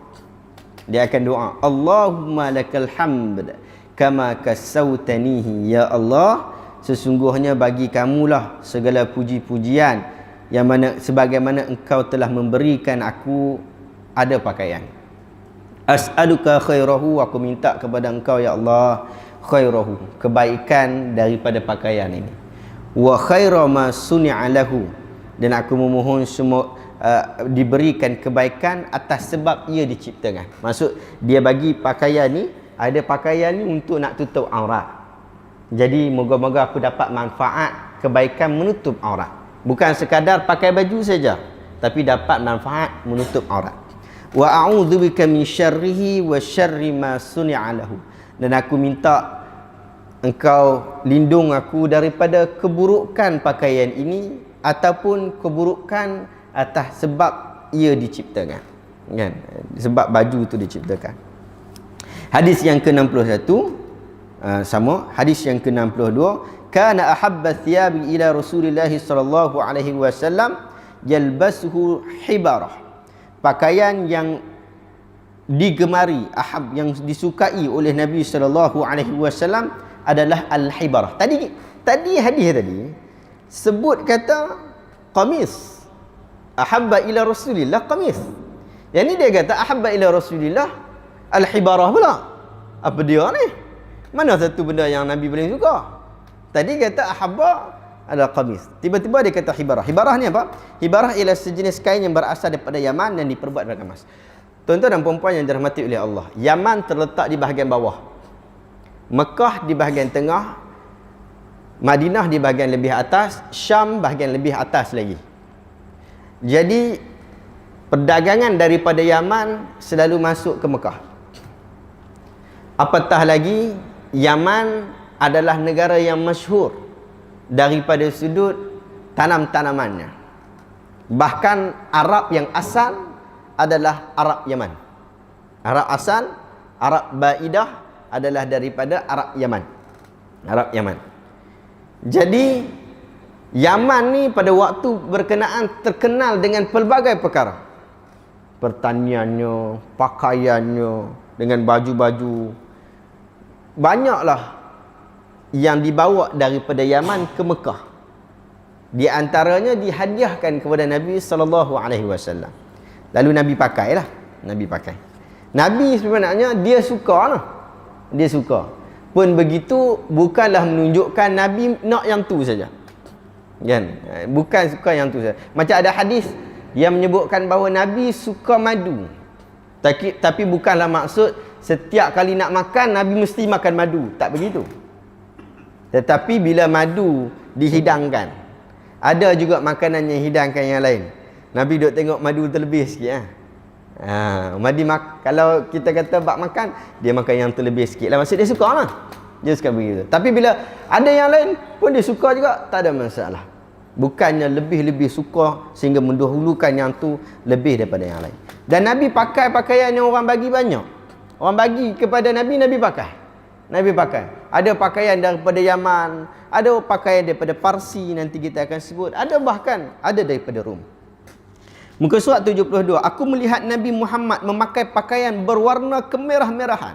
Allahumma lakal hamd kama kasautanihi, ya Allah, sesungguhnya bagi kamulah segala puji-pujian yang mana sebagaimana engkau telah memberikan aku ada pakaian. As'aluka khairahu, aku minta kepada engkau ya Allah khairahu, kebaikan daripada pakaian ini. Wa khaira ma suni'a lahu, dan aku memohon semua diberikan kebaikan atas sebab ia diciptakan. Maksud dia bagi pakaian ni, ada pakaian ni untuk nak tutup aurat. Jadi moga-moga aku dapat manfaat kebaikan menutup aurat. Bukan sekadar pakai baju saja, tapi dapat manfaat menutup aurat. Wa a'udzubika min syarrihi wa syarri ma suni'a lahu, dan aku minta engkau lindung aku daripada keburukan pakaian ini ataupun keburukan atas sebab ia diciptakan, kan? Sebab baju itu diciptakan. Hadis yang ke-61 sama, hadis yang ke-62, kana ahabba thiyabi ila Rasulillah sallallahu alaihi wasallam yalbasuhu hibarah. Pakaian yang digemari, ahab, yang disukai oleh Nabi sallallahu alaihi wasallam adalah al-hibarah. Tadi hadis tadi sebut kata qamis. Ahabba ila Rasulillah qamis. Yang ni dia kata ahabba ila Rasulillah al-hibarah pula. Apa dia ni? Mana satu benda yang Nabi paling suka? Tadi kata ahabba adalah qamis. Tiba-tiba dia kata hibarah. Hibarah ni apa? Hibarah ialah sejenis kain yang berasal daripada Yaman dan diperbuat dari emas. Tuan-tuan dan puan-puan yang dirahmati oleh Allah, Yaman terletak di bahagian bawah, Mekah di bahagian tengah, Madinah di bahagian lebih atas, Syam bahagian lebih atas lagi. Jadi perdagangan daripada Yaman selalu masuk ke Mekah. Apatah lagi Yaman adalah negara yang masyhur daripada sudut tanam-tanamannya. Bahkan Arab yang asal adalah Arab Yaman. Arab asal, Arab Baidah adalah daripada Arab Yaman. Arab Yaman. Jadi Yaman ni pada waktu berkenaan terkenal dengan pelbagai perkara. Pertaniannya, pakaiannya, dengan baju-baju. Banyaklah yang dibawa daripada Yaman ke Mekah. Di antaranya dihadiahkan kepada Nabi sallallahu alaihi wasallam. Lalu Nabi pakailah, Nabi pakai. Nabi sebenarnya dia suka lah. Dia suka. Pun begitu bukanlah menunjukkan Nabi nak yang tu saja. Kan? Bukan suka yang tu saja. Macam ada hadis yang menyebutkan bahawa Nabi suka madu. Tapi bukanlah maksud setiap kali nak makan Nabi mesti makan madu. Tak begitu. Tetapi bila madu dihidangkan, ada juga makanan yang hidangkan yang lain. Nabi duk tengok madu terlebih sikit. Kalau kita kata bak makan, dia makan yang terlebih sikit lah. Maksud dia suka lah. Dia suka begitu. Tapi bila ada yang lain pun dia suka juga, tak ada masalah. Bukannya lebih-lebih suka sehingga mendahulukan yang tu lebih daripada yang lain. Dan Nabi pakai pakaian yang orang bagi banyak. Orang bagi kepada Nabi, Nabi pakai. Nabi pakai. Ada pakaian daripada Yaman, ada pakaian daripada Parsi, nanti kita akan sebut. Ada bahkan ada daripada Rom. Muka surat 72. Aku melihat Nabi Muhammad memakai pakaian berwarna kemerah-merahan.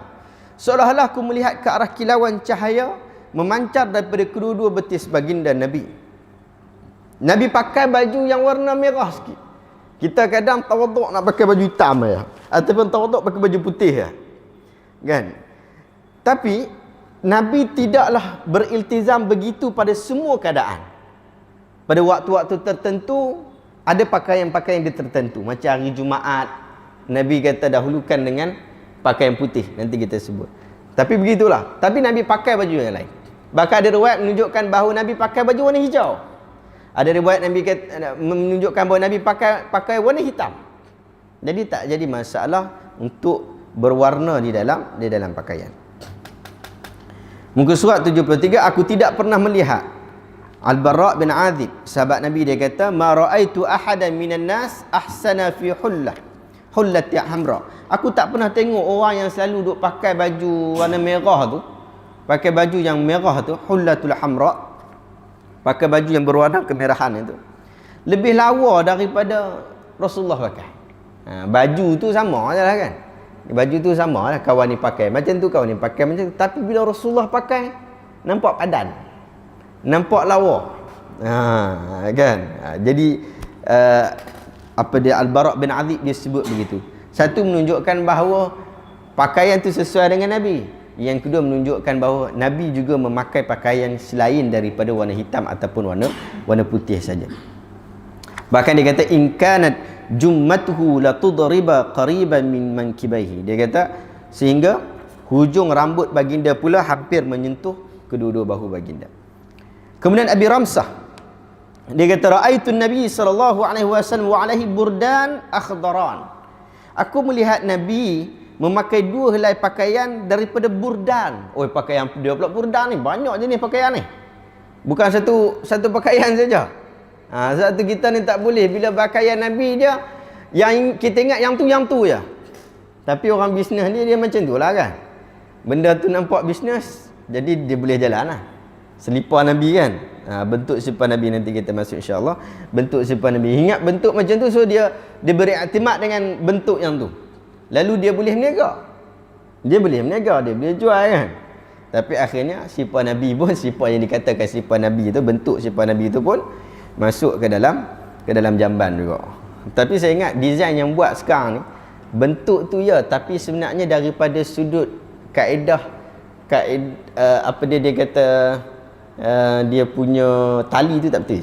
Seolah-olah aku melihat ke arah kilauan cahaya memancar daripada kedua-dua betis baginda Nabi. Nabi pakai baju yang warna merah sikit. Kita kadang tawaduk nak pakai baju hitam ya, ataupun tawaduk pakai baju putih ya. Kan? Tapi Nabi tidaklah beriltizam begitu pada semua keadaan. Pada waktu-waktu tertentu ada pakaian-pakaian dia tertentu. Macam hari Jumaat, Nabi kata dahulukan dengan pakaian putih. Nanti kita sebut. Tapi begitulah. Tapi Nabi pakai baju yang lain. Bahkan ada riwayat menunjukkan bahawa Nabi pakai baju warna hijau. Ada riwayat Nabi menunjukkan bahawa Nabi pakai warna hitam. Jadi tak jadi masalah untuk berwarna di dalam pakaian. Muka surat 73. Aku tidak pernah melihat Al-Bara' bin Azib, sahabat Nabi, dia kata, ma ra'aitu ahadan minan nas ahsana fi hullati hamra. Aku tak pernah tengok orang yang selalu duk pakai baju warna merah tu, pakai baju yang merah tu, hullatul hamra, pakai baju yang berwarna kemerahan itu, lebih lawa daripada Rasulullah pakai. Baju tu sama ajalah kan. Baju tu sama lah, kawan ni pakai macam tu, kawan ni pakai macam tu. Tapi bila Rasulullah pakai, nampak padan, nampak lawa. Kan? Jadi apa dia, Al-Bara' bin Azib dia sebut begitu. Satu, menunjukkan bahawa pakaian tu sesuai dengan Nabi. Yang kedua, menunjukkan bahawa Nabi juga memakai pakaian selain daripada warna hitam ataupun warna putih saja. Bahkan dia kata, in kanat jummatuhu la tudriba qariban min mankibaihi. Dia kata sehingga hujung rambut baginda pula hampir menyentuh kedua-dua bahu baginda. Kemudian Abi Ramsah dia kata, raaitu Nabi sallallahu alaihi wasallam wa alaihi burdan akhdaran. Aku melihat Nabi memakai dua helai pakaian daripada burdan. Pakaian dia pula burdan ni banyak jenis pakaian ni. Bukan satu pakaian saja. Sebab tu kita ni tak boleh bila pakaian Nabi dia yang kita ingat yang tu je. Tapi orang bisnes ni dia macam tu lah kan. Benda tu nampak bisnes, jadi dia boleh jalan lah. Selipar Nabi kan. Bentuk selipar Nabi nanti kita masuk insya-Allah. Bentuk selipar Nabi. Ingat bentuk macam tu, so dia beri iktimat dengan bentuk yang tu. Lalu dia boleh berniaga. Dia boleh jual kan. Tapi akhirnya selipar Nabi pun, selipar yang dikatakan selipar Nabi tu, bentuk selipar Nabi tu pun masuk ke dalam jamban juga. Tapi saya ingat design yang buat sekarang ni, bentuk tu ya, tapi sebenarnya daripada sudut kaedah apa dia kata, dia punya tali tu tak betul.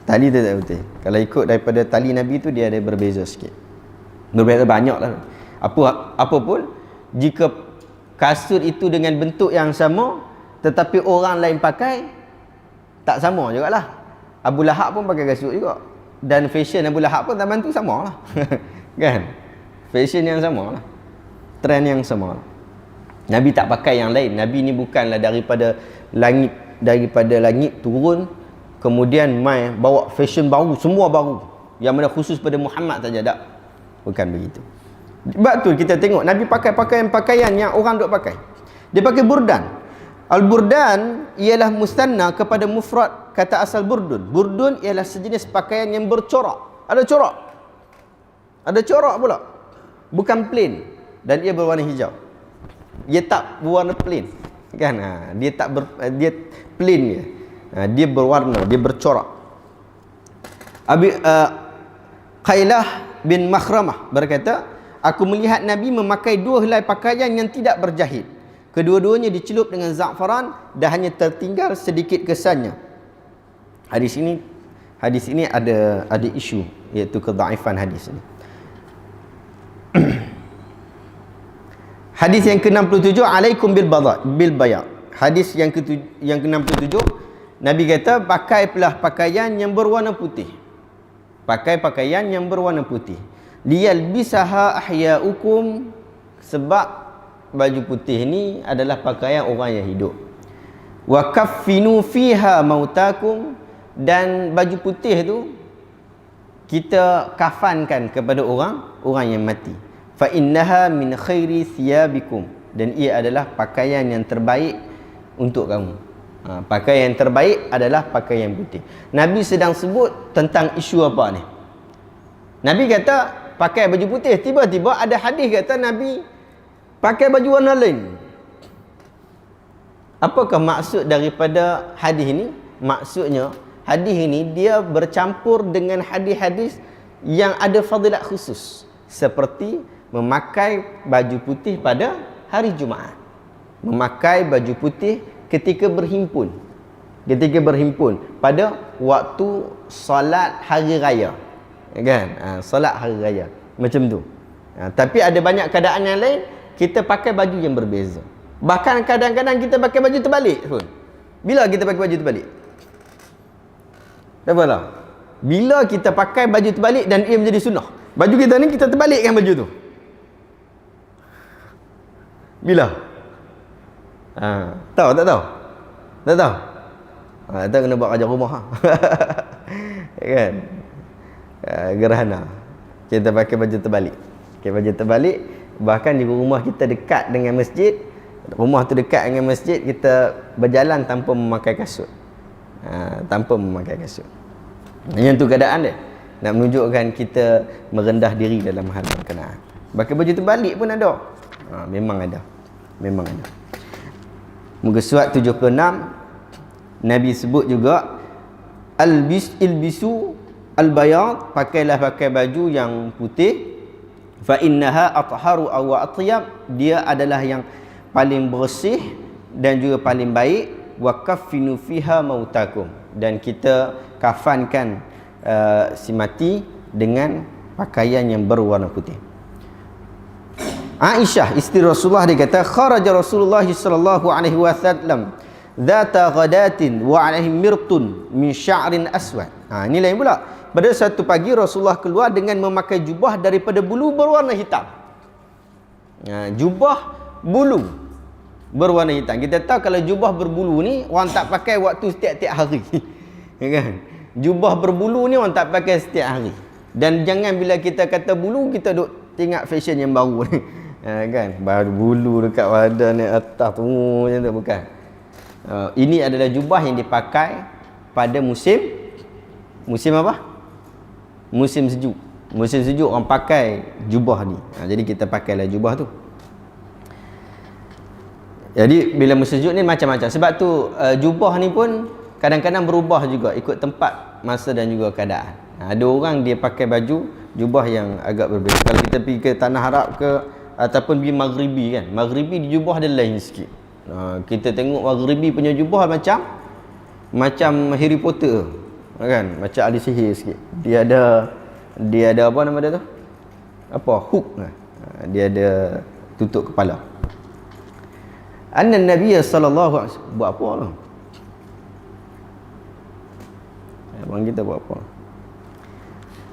Tali tu tak betul. Kalau ikut daripada tali Nabi tu, dia ada berbeza sikit. Berbeza banyak lah. Apa pun, jika kasut itu dengan bentuk yang sama tetapi orang lain pakai, tak sama jugalah. Abu Lahab pun pakai kasut juga, dan fashion Abu Lahab pun zaman tu sama lah. Kan? Fashion yang sama lah, trend yang sama lah. Nabi tak pakai yang lain. Nabi ni bukanlah daripada langit turun kemudian mai bawa fashion baru, semua baru yang mana khusus pada Muhammad saja, tak. Bukan begitu. Sebab tu kita tengok Nabi pakai pakaian yang orang duk pakai. Dia pakai burdan. Al-burdan ialah mustanna kepada mufrad kata asal burdun. Burdun ialah sejenis pakaian yang bercorak. Ada corak. Ada corak pula. Bukan plain, dan ia berwarna hijau. Dia tak berwarna plain. Kan? Dia plain dia. Dia berwarna, dia bercorak. Qailah bin Makhramah berkata, aku melihat Nabi memakai dua helai pakaian yang tidak berjahit. Kedua-duanya dicelup dengan za'faran dan hanya tertinggal sedikit kesannya. Hadis ini ada isu, iaitu kedhaifan hadis ini. Hadis yang ke-67, alaikum bil bayad. Hadis yang ke-67, Nabi kata, pakailah pakaian yang berwarna putih. Pakai pakaian yang berwarna putih. Liyalbisaha ahya'ukum, sebab baju putih ni adalah pakaian orang yang hidup. Wa kaffinu fiha mautakum, dan baju putih tu kita kafankan kepada orang yang mati. Fa innaha min khairi thiyabikum, dan ia adalah pakaian yang terbaik untuk kamu. Pakaian yang terbaik adalah pakaian putih. Nabi sedang sebut tentang isu apa ni? Nabi kata pakai baju putih, tiba-tiba ada hadis kata Nabi pakai baju warna lain. Apakah maksud daripada hadis ini? Maksudnya hadis ini dia bercampur dengan hadis-hadis yang ada fadilat khusus, seperti memakai baju putih pada hari Jumaat, memakai baju putih ketika berhimpun pada waktu solat hari raya, kan? Solat hari raya macam tu. Tapi ada banyak keadaan yang lain kita pakai baju yang berbeza. Bahkan kadang-kadang kita pakai baju terbalik pun. Bila kita pakai baju terbalik? Tak apalah. Bila kita pakai baju terbalik dan ia menjadi sunnah. Baju kita ni kita terbalikkan baju tu. Bila? Tahu tak tahu? Tak tahu? Tak kena buat kerja rumah. Kan? Gerhana. Kita pakai baju terbalik. Pakai baju terbalik. Bahkan di rumah kita dekat dengan masjid. Rumah tu dekat dengan masjid, kita berjalan tanpa memakai kasut. Tanpa memakai kasut. Yang tu keadaan dia. Nak menunjukkan kita merendah diri dalam hal berkenaan. Pakai baju terbalik pun ada. Memang ada. Memang ada. Muka surat 76 Nabi sebut juga ilbisu al-bayad, pakailah pakai baju yang putih, fa innaha atharu aw atyab, dia adalah yang paling bersih dan juga paling baik, wa kaffinu fiha mautakum, dan kita kafankan si mati dengan pakaian yang berwarna putih. Aisyah isteri Rasulullah dia kata, kharaja Rasulullah sallallahu alaihi wasallam dzata ghadatin wa alaihi mirtun min sya'rin aswad. Ini lain pula. Pada satu pagi Rasulullah keluar dengan memakai jubah daripada bulu berwarna hitam. Jubah bulu berwarna hitam. Kita tahu kalau jubah berbulu ni orang tak pakai waktu setiap-tiap hari. Ya kan? Jubah berbulu ni orang tak pakai setiap hari. Dan jangan bila kita kata bulu kita duk tengok fashion yang baru ni. Kan? Baru bulu dekat badan ni atas tu macam tu, bukan. Ini adalah jubah yang dipakai pada musim apa? Musim sejuk. Musim sejuk orang pakai jubah ni. Jadi kita pakailah jubah tu. Jadi bila musim sejuk ni macam-macam. Sebab tu jubah ni pun kadang-kadang berubah juga ikut tempat, masa dan juga keadaan. Ada orang dia pakai baju jubah yang agak berbeza. Kalau kita pergi ke tanah Arab ke ataupun pergi Maghribi kan, Maghribi di jubah dia lain sikit. Kita tengok Maghribi punya jubah macam Harry Potter kan, macam ahli sihir sikit. Dia ada apa nama dia tu? Apa? Hook. Dia ada tutup kepala. Anna Nabi sallallahu alaihi wasallam buat apa lah? Abang kita buat apa?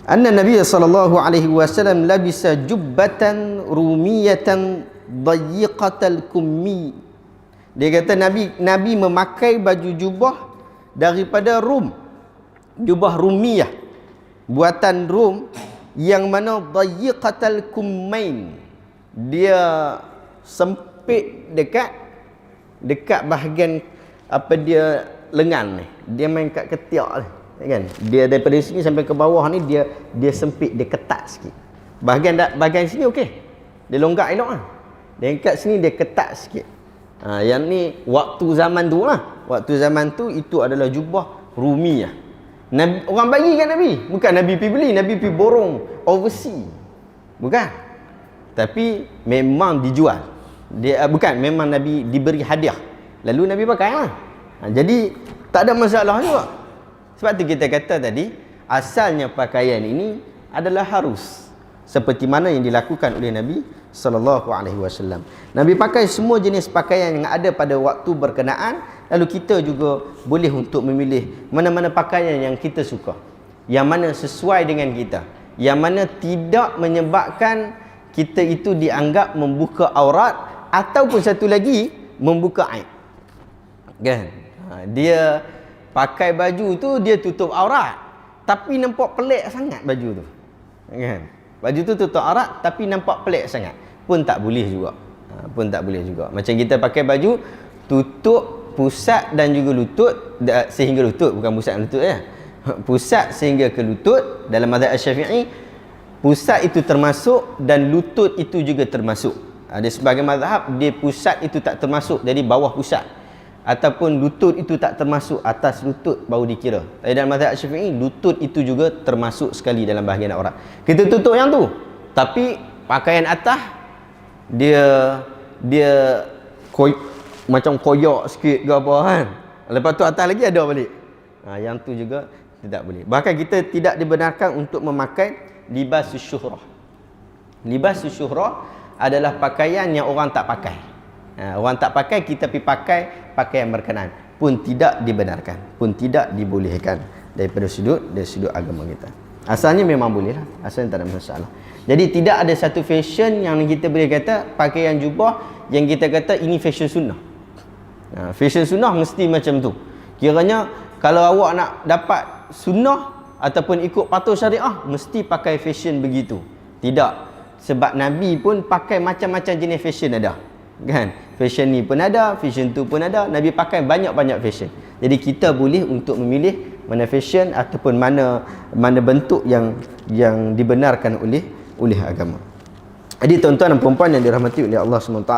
Anna Nabi sallallahu alaihi wasallam labisa jubbatan rumiyatan dayiqatal kummi. Dia kata Nabi memakai baju jubah daripada Rum. Jubah Rumiyah. Buatan Rum yang mana dayiqatal kummain. Dia sempit dekat bahagian apa dia lengan ni. Dia main kat ketiak ni. Kan? Dia daripada sini sampai ke bawah ni dia sempit, dia ketat sikit. Bahagian sini okey. Dia longgar elok lah. Dan kat sini dia ketat sikit. Yang ni waktu zaman tu lah. Waktu zaman tu itu adalah jubah Rumiyah. Nabi, orang bagi kan Nabi. Bukan Nabi pergi beli, Nabi pergi borong overseas. Bukan. Tapi memang dijual. Bukan, memang Nabi diberi hadiah. Lalu Nabi pakai lah. Jadi tak ada masalah juga. Sebab tu kita kata tadi, asalnya pakaian ini adalah harus. Seperti mana yang dilakukan oleh Nabi sallallahu alaihi wasallam. Nabi pakai semua jenis pakaian yang ada pada waktu berkenaan, lalu kita juga boleh untuk memilih mana-mana pakaian yang kita suka, yang mana sesuai dengan kita, yang mana tidak menyebabkan kita itu dianggap membuka aurat, ataupun satu lagi membuka aib. Kan? Dia pakai baju tu dia tutup aurat, tapi nampak pelik sangat baju tu. Kan? Baju tu tutup aurat tapi nampak pelik sangat. Pun tak boleh juga. Pun tak boleh juga. Macam kita pakai baju tutup pusat dan juga lutut sehingga lutut, bukan pusat dan lutut ya. Pusat sehingga ke lutut dalam mazhab Syafi'i, pusat itu termasuk dan lutut itu juga termasuk. Ada sebagai mazhab dia pusat itu tak termasuk, jadi bawah pusat. Ataupun lutut itu tak termasuk, atas lutut baru dikira. Tapi dalam mazhab Syafi'i lutut itu juga termasuk sekali dalam bahagian aurat. Kita tutup yang tu. Tapi pakaian atas dia macam koyak sikit ke apa kan. Lepas tu atas lagi ada balik. Yang tu juga tidak boleh. Bahkan kita tidak dibenarkan untuk memakai libasus syuhrah. Libasus syuhrah adalah pakaian yang orang tak pakai. Orang tak pakai, kita pergi pakai pakaian berkenaan, pun tidak dibenarkan, pun tidak dibolehkan daripada sudut agama kita. Asalnya memang boleh lah, asalnya tak ada masalah. Jadi tidak ada satu fashion yang kita boleh kata pakaian jubah yang kita kata ini fashion sunnah. Fashion sunnah mesti macam tu. Kiranya kalau awak nak dapat sunnah ataupun ikut patuh syariah, mesti pakai fashion begitu. Tidak. Sebab Nabi pun pakai macam-macam jenis fashion ada. Kan? Fashion ni pun ada, fashion tu pun ada. Nabi pakai banyak-banyak fashion. Jadi kita boleh untuk memilih mana fashion ataupun mana bentuk yang dibenarkan oleh agama. Jadi tuan-tuan dan puan yang dirahmati oleh Allah SWT,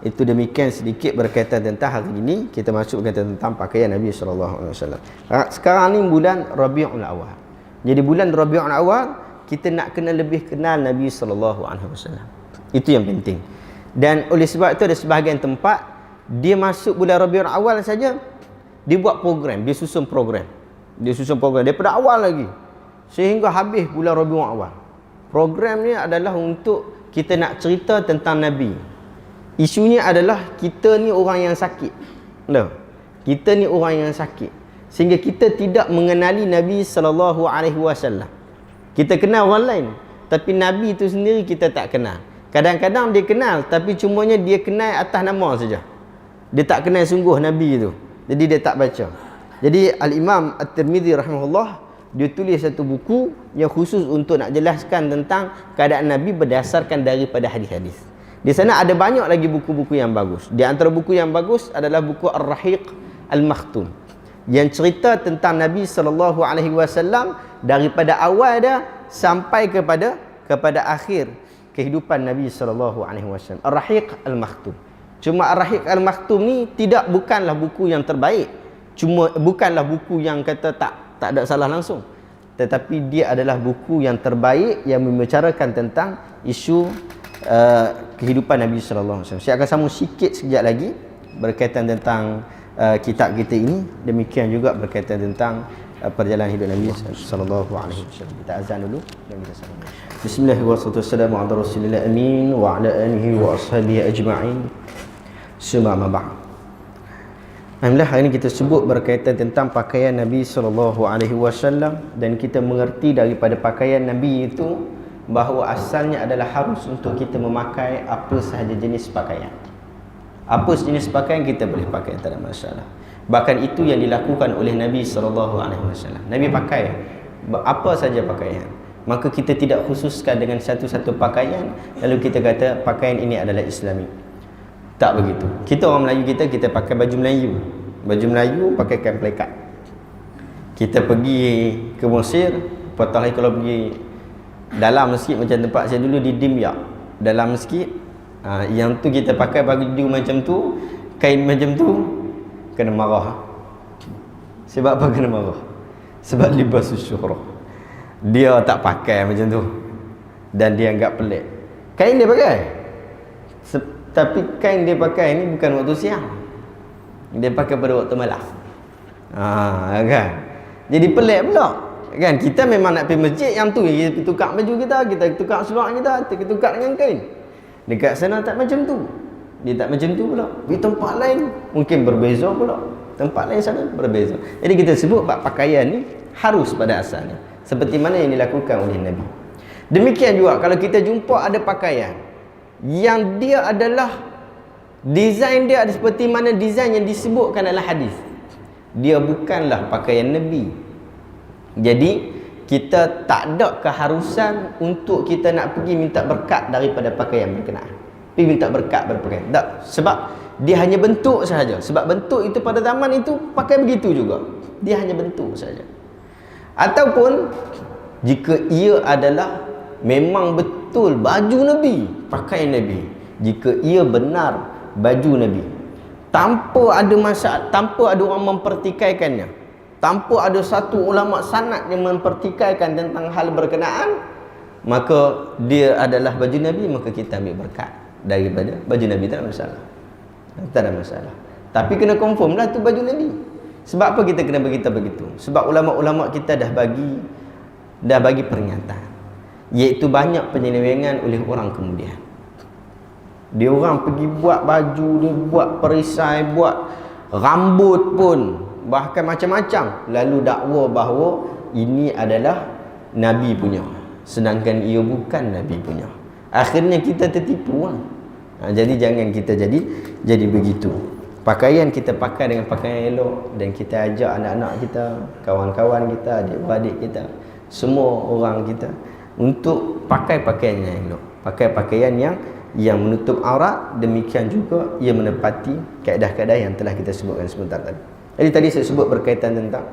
itu demikian sedikit berkaitan tentang hari ini. Kita masuk berkaitan tentang pakaian Nabi SAW. Sekarang ni bulan Rabiul Awal. Jadi bulan Rabiul Awal, kita nak lebih kenal Nabi SAW. Itu yang penting. Dan oleh sebab itu ada sebahagian tempat, dia masuk bulan Rabiul Awal saja, dia buat program, dia susun program. Dia susun program daripada awal lagi sehingga habis bulan Rabiul Awal. Program ni adalah untuk kita nak cerita tentang Nabi. Isunya adalah kita ni orang yang sakit. Nah, kita ni orang yang sakit. Sehingga kita tidak mengenali Nabi SAW. Kita kenal orang lain, tapi Nabi itu sendiri kita tak kenal. Kadang-kadang dia kenal, tapi cumanya dia kenal atas nama saja. Dia tak kenal sungguh Nabi itu. Jadi dia tak baca. Jadi Al-Imam At-Tirmidzi rahimahullah, dia tulis satu buku yang khusus untuk nak jelaskan tentang keadaan Nabi berdasarkan daripada hadis-hadis. Di sana ada banyak lagi buku-buku yang bagus. Di antara buku yang bagus adalah buku Ar-Rahiq Al-Makhtum, yang cerita tentang Nabi SAW daripada awal dia sampai kepada akhir kehidupan Nabi SAW. Ar-Rahiq Al-Makhtum. Cuma Ar-Rahiq Al-Makhtum ni bukanlah buku yang terbaik. Bukanlah buku yang kata tak ada salah langsung, tetapi dia adalah buku yang terbaik yang membicarakan tentang isu kehidupan Nabi SAW. Saya akan sambung sikit sekejap lagi berkaitan tentang kitab kita ini. Demikian juga berkaitan tentang perjalanan hidup Nabi SAW. Kita azan dulu dan kita sambung. Bismillahirrahmanirrahim. Ala Rasulillah amin wa ala alihi wa ashabihi ajma'in. Summa ma ba'd. Alhamdulillah, hari ini kita sebut berkaitan tentang pakaian Nabi SAW, dan kita mengerti daripada pakaian Nabi itu bahawa asalnya adalah harus untuk kita memakai apa sahaja jenis pakaian. Apa jenis pakaian kita boleh pakai, tak ada masalah. Bahkan itu yang dilakukan oleh Nabi SAW. Nabi pakai apa saja pakaian. Maka kita tidak khususkan dengan satu-satu pakaian lalu kita kata pakaian ini adalah Islami. Tak begitu. Kita orang Melayu, kita pakai baju Melayu. Baju Melayu pakai kain pelekat. Kita pergi ke Mesir, patut lagi kalau pergi dalam masjid macam tempat saya dulu di Dimyak. Dalam masjid, yang tu kita pakai baju macam tu, kain macam tu, kena marah. Sebab apa kena marah? Sebab libasus syuhrah. Dia tak pakai macam tu dan dia anggap pelik. Kain dia pakai, tapi kain dia pakai ni bukan waktu siang, dia pakai pada waktu malam. Kan? Jadi pelik pula. Kan? Kita memang nak pergi masjid yang tu, kita tukar baju kita tukar seluar kita tukar dengan kain. Dekat sana tak macam tu. Dia tak macam tu pula. Di tempat lain mungkin berbeza pula. Tempat lain sana berbeza. Jadi kita sebut bab pakaian ni harus pada asalnya, seperti mana yang dilakukan oleh Nabi. Demikian juga kalau kita jumpa ada pakaian yang dia adalah desain dia ada seperti mana desain yang disebutkan dalam hadis, dia bukanlah pakaian Nabi. Jadi kita tak ada keharusan untuk kita nak pergi minta berkat daripada pakaian berkenaan. Pergi minta berkat berpakaian. Tak, sebab dia hanya bentuk sahaja. Sebab bentuk itu pada zaman itu pakai begitu juga. Dia hanya bentuk saja. Ataupun jika ia adalah memang betul baju Nabi, pakaian Nabi, jika ia benar baju Nabi, tanpa ada masalah, tanpa ada orang mempertikaikannya, tanpa ada satu ulama sanad yang mempertikaikan tentang hal berkenaan, maka dia adalah baju Nabi, maka kita ambil berkat daripada baju Nabi. Tak ada masalah, tak ada masalah. Tapi kena confirm lah tu baju Nabi. Sebab apa kita kena beritahu begitu? Sebab ulama-ulama kita dah bagi peringatan, iaitu banyak penyelewengan oleh orang kemudian. Dia orang pergi buat baju, dia buat perisai, buat rambut pun, bahkan macam-macam, lalu dakwa bahawa ini adalah Nabi punya, sedangkan ia bukan Nabi punya. Akhirnya kita tertipu lah. Jadi jangan kita jadi begitu. Pakaian kita pakai dengan pakaian elok, dan kita ajak anak-anak kita, kawan-kawan kita, adik-beradik kita, semua orang kita untuk pakai pakaian yang elok, pakai pakaian yang menutup aurat. Demikian juga ia menepati kaedah-kaedah yang telah kita sebutkan sebentar tadi. Jadi tadi saya sebut berkaitan tentang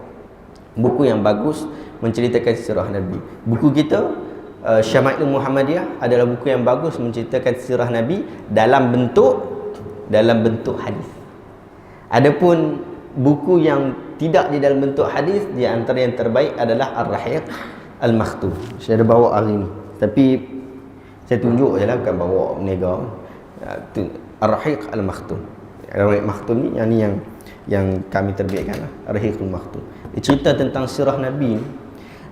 buku yang bagus menceritakan sirah Nabi. Buku kita Syama'il Muhammadiyah adalah buku yang bagus menceritakan sirah Nabi dalam bentuk hadis. Adapun buku yang tidak di dalam bentuk hadis, di antara yang terbaik adalah Ar-Rahiq Al-Makhtum. Saya ada bawa hari ni, tapi saya tunjuk je lah, bukan bawa menega. Ar-Rahiq Al-Makhtum. Ar-Rahiq Makhtum ni yang kami terbitkan lah. Ar-Rahiq Al-Makhtum. Dia cerita tentang sirah Nabi ni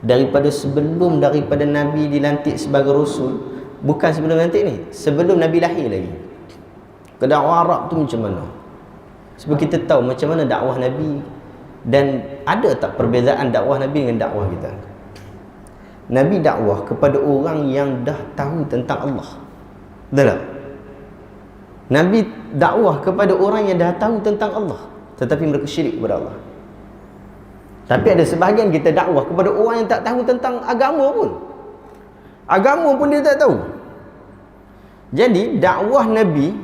daripada Nabi dilantik sebagai Rasul. Bukan sebelum lantik ni, sebelum Nabi lahir lagi. Dakwah Arab tu macam mana? Sebab kita tahu macam mana dakwah Nabi, dan ada tak perbezaan dakwah Nabi dengan dakwah kita? Nabi dakwah kepada orang yang dah tahu tentang Allah. Betul tak? Nabi dakwah kepada orang yang dah tahu tentang Allah, tetapi mereka syirik kepada Allah. Tapi ada sebahagian kita dakwah kepada orang yang tak tahu tentang agama pun. Agama pun dia tak tahu. Jadi dakwah Nabi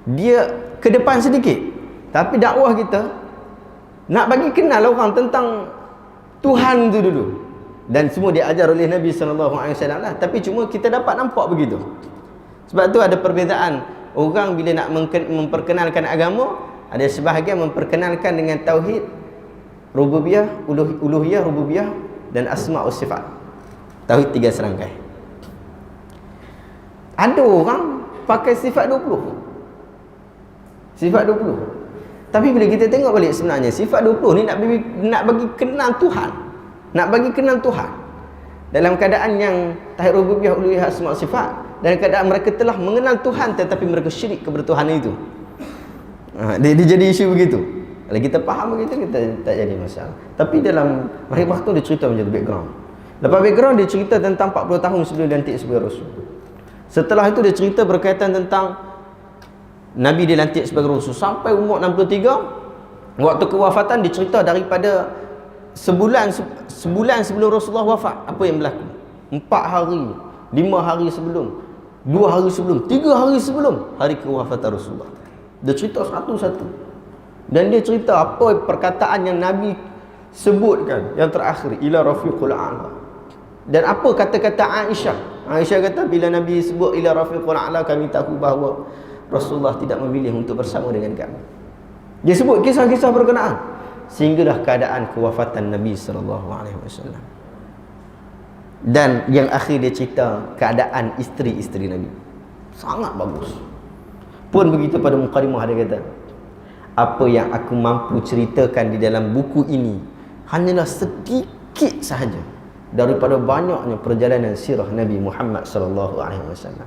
dia ke depan sedikit. Tapi dakwah kita nak bagi kenal orang tentang Tuhan tu dulu. Dan semua diajar oleh Nabi SAW lah. Tapi cuma kita dapat nampak begitu. Sebab tu ada perbezaan. Orang bila nak memperkenalkan agama, ada sebahagian memperkenalkan dengan tauhid rububiyah, uluhiyah, rububiyah dan asma' wa sifat. Tauhid 3 serangkai. Ada orang pakai sifat 20. Sifat 20. Tapi bila kita tengok balik, sebenarnya sifat 20 ni nak bagi kenal Tuhan. Nak bagi kenal Tuhan. Dalam keadaan yang tauhid rububiyah, uluhiyah, asma' wa sifat, dalam keadaan mereka telah mengenal Tuhan tetapi mereka syirik kepada Tuhan itu. Dia jadi isu begitu. Kalau kita faham begitu, kita tak jadi masalah. Tapi dalam Ar-Rahiq Makhtum dia cerita macam tu, background. Lepas background dia cerita tentang 40 tahun sebelum dilantik sebagai Rasul. Setelah itu dia cerita berkaitan tentang Nabi dilantik sebagai Rasul sampai umur 63. Waktu kewafatan dia cerita daripada sebulan sebelum Rasulullah wafat, apa yang berlaku. 4 hari, 5 hari sebelum, 2 hari sebelum, 3 hari sebelum hari kewafatan Rasulullah. Dia cerita satu-satu. Dan dia cerita apa perkataan yang Nabi sebutkan yang terakhir, ila rafiqul a'la. Dan apa kata-kata Aisyah. Aisyah kata bila Nabi sebut ila rafiqul a'la, kami tahu bahawa Rasulullah tidak memilih untuk bersama dengan kami. Dia sebut kisah-kisah berkenaan sehinggalah keadaan kewafatan Nabi SAW. Dan yang akhir dia cerita keadaan isteri-isteri Nabi. Sangat bagus. Pun begitu pada mukadimah dia kata, apa yang aku mampu ceritakan di dalam buku ini hanyalah sedikit sahaja daripada banyaknya perjalanan sirah Nabi Muhammad sallallahu alaihi wasallam.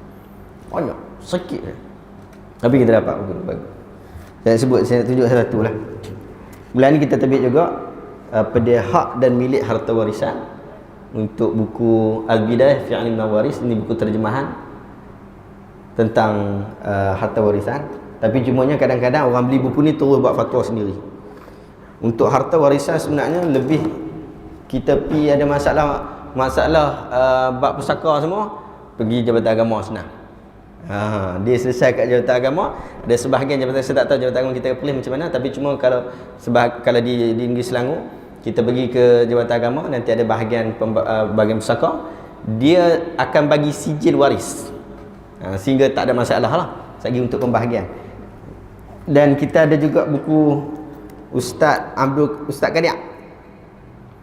Banyak, sikit je. Tapi kita dapat buku bagus. Saya tunjuk satu lah. Bulan ni kita terbit juga pada hak dan milik harta warisan untuk buku Al-Bidayah fi 'Ilm Waris. Ini buku terjemahan tentang harta warisan. Tapi cumanya kadang-kadang orang beli buku ni terus buat fatwa sendiri. Untuk harta warisan sebenarnya lebih kita pi ada masalah bab pusaka semua, pergi Jabatan Agama senang. Dia selesai kat Jabatan Agama. Ada sebahagian jabatan, saya tak tahu Jabatan Agama kita pilih macam mana, tapi cuma kalau di Negeri Selangor kita pergi ke Jabatan Agama, nanti ada bahagian pusaka, dia akan bagi sijil waris. Sehingga tak ada masalah lah lagi untuk pembahagian. Dan kita ada juga buku Ustaz Kadiak.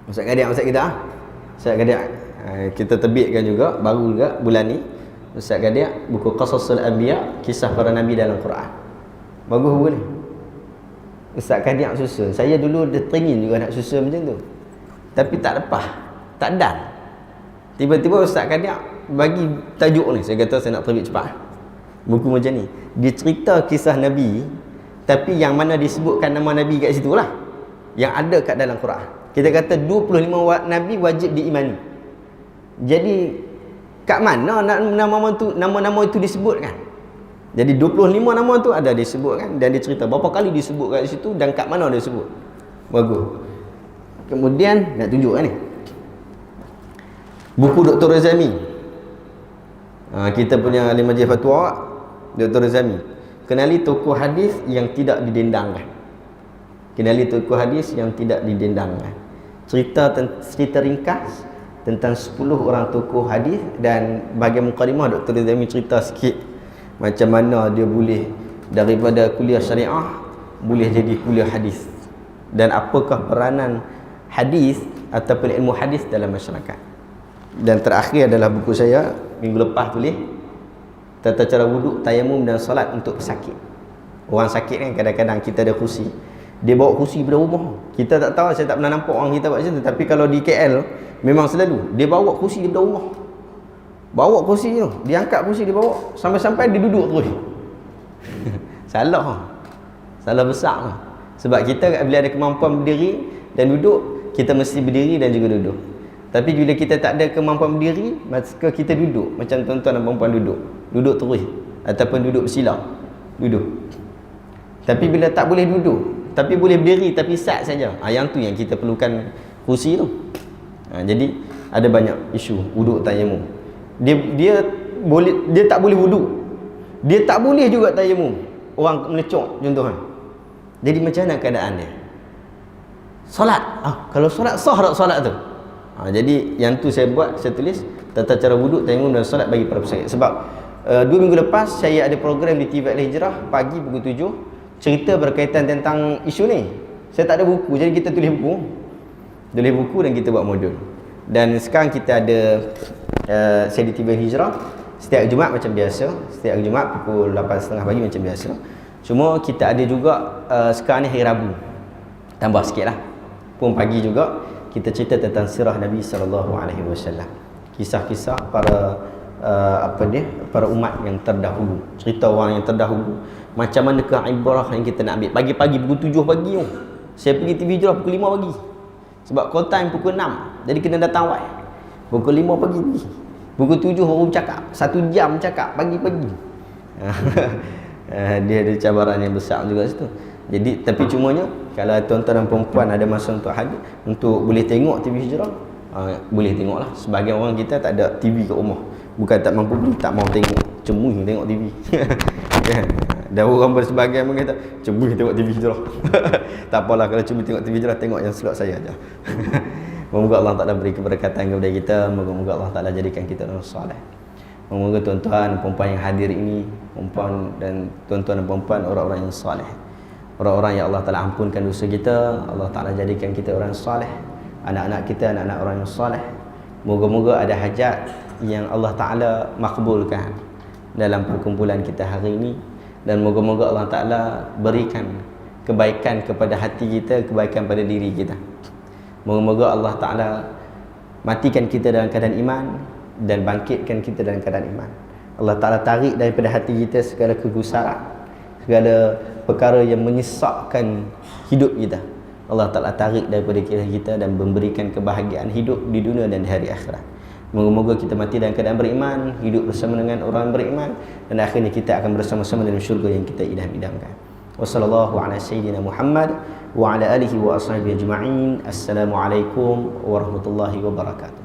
Ustaz Kadiak kita terbitkan juga baru juga bulan ni. Ustaz Kadiak, buku Qasasul Anbiya, kisah para nabi dalam Quran. Bagus buku ni. Ustaz Kadiak susun. Saya dulu ada training juga nak susun macam tu. Tapi tak lepas, tak dan. Tiba-tiba Ustaz Kadiak bagi tajuk ni. Saya kata saya nak terbit cepat. Buku macam ni. Dia cerita kisah Nabi, tapi yang mana disebutkan nama Nabi kat situ lah, yang ada kat dalam Quran. Kita kata 25 Nabi wajib diimani. Jadi kat mana nama-nama itu disebutkan? Jadi 25 nama tu ada disebutkan, dan dia cerita berapa kali disebut kat situ dan kat mana dia sebut. Bagus. Kemudian nak tunjuk ni buku Dr. Razami. Kita punya ahli majlis fatwa Dr. Razami. Kenali tokoh hadis yang tidak didendangkan. Cerita ringkas tentang 10 orang tokoh hadis, dan bahagian mukadimah Dr. Rizami cerita sikit macam mana dia boleh daripada kuliah syariah boleh jadi kuliah hadis, dan apakah peranan hadis ataupun ilmu hadis dalam masyarakat. Dan terakhir adalah buku saya minggu lepas tulis, tata cara wuduk, tayamum dan solat untuk pesakit. Orang sakit kan kadang-kadang kita ada kursi, dia bawa kursi daripada rumah. Kita tak tahu, saya tak pernah nampak orang kita buat macam tu, tapi kalau di KL memang selalu dia bawa kursi daripada rumah. Bawa kursi tu, dia angkat kursi, dia bawa sampai-sampai dia duduk terus. Salah. Salah besar. Sebab kita bila ada kemampuan berdiri dan duduk, kita mesti berdiri dan juga duduk. Tapi bila kita tak ada kemampuan berdiri, maka kita duduk macam tuan-tuan dan puan-puan duduk terus, ataupun duduk bersila, duduk. Tapi bila tak boleh duduk, tapi boleh berdiri tapi sat saja, yang tu yang kita perlukan kursi tu. Jadi ada banyak isu wuduk tayamum. Dia tak boleh wuduk, dia tak boleh juga tayamum. Orang melecok contohnya. Jadi macam mana keadaan dia? Solat. Kalau solat sah tak solat tu? Jadi yang tu saya buat, saya tulis tata cara wuduk, tayamum dan solat bagi para pesakit. Sebab 2 minggu lepas saya ada program di TV Al-Hijrah pagi pukul 7, cerita berkaitan tentang isu ni. Saya tak ada buku, jadi kita tulis buku dan kita buat modul. Dan sekarang kita ada saya di TV Al-Hijrah setiap Jumaat macam biasa, setiap Jumaat pukul 8.30 pagi macam biasa. Cuma kita ada juga sekarang ni hari Rabu, tambah sikit lah, pun pagi juga kita cerita tentang sirah Nabi SAW, kisah-kisah para para umat yang terdahulu, cerita orang yang terdahulu, macam manakah ibrah yang kita nak ambil. Pagi-pagi pukul 7 pagi tu saya pergi TV Hijrah pukul 5 pagi, sebab call time pukul 6, jadi kena datang awal. Pukul 5 pagi pergi, pukul 7 baru cakap, 1 jam cakap pagi-pagi. Dia ada cabaran yang besar juga situ. Jadi tapi cumanya kalau tuan-tuan dan puan-puan ada masa untuk hadir, untuk boleh tengok TV Hijrah, boleh tengoklah. Sebagian orang kita tak ada TV kat rumah, bukan tak mampu beli, tak mau tengok, cemuih tengok TV. Kan? Dan orang bersebagian pun kata cemuih tengok TV Hijrah. Tak apalah kalau cuma tengok TV Hijrah, tengok yang slot saya aja. Moga Allah Taala beri keberkatan kepada kita, moga Allah Taala jadikan kita orang soleh. Moga tuan-tuan dan puan-puan yang hadir ini, puan dan tuan-tuan dan puan-puan orang-orang yang soleh, orang-orang yang Allah Taala ampunkan dosa kita, Allah Taala jadikan kita orang soleh, anak-anak kita anak-anak orang yang soleh. Moga-moga ada hajat yang Allah Taala makbulkan dalam perkumpulan kita hari ini, dan moga-moga Allah Taala berikan kebaikan kepada hati kita, kebaikan pada diri kita. Moga-moga Allah Taala matikan kita dalam keadaan iman dan bangkitkan kita dalam keadaan iman. Allah Taala tarik daripada hati kita segala kegusaran, segala perkara yang menyesakkan hidup kita. Allah Taala tarik daripada kita dan memberikan kebahagiaan hidup di dunia dan di hari akhirat. Moga-moga kita mati dalam keadaan beriman, hidup bersama dengan orang beriman, dan akhirnya kita akan bersama-sama dalam syurga yang kita idam-idamkan. Wassallallahu ala sayyidina Muhammad wa ala alihi wa ashabihi ajma'in. Assalamualaikum warahmatullahi wabarakatuh.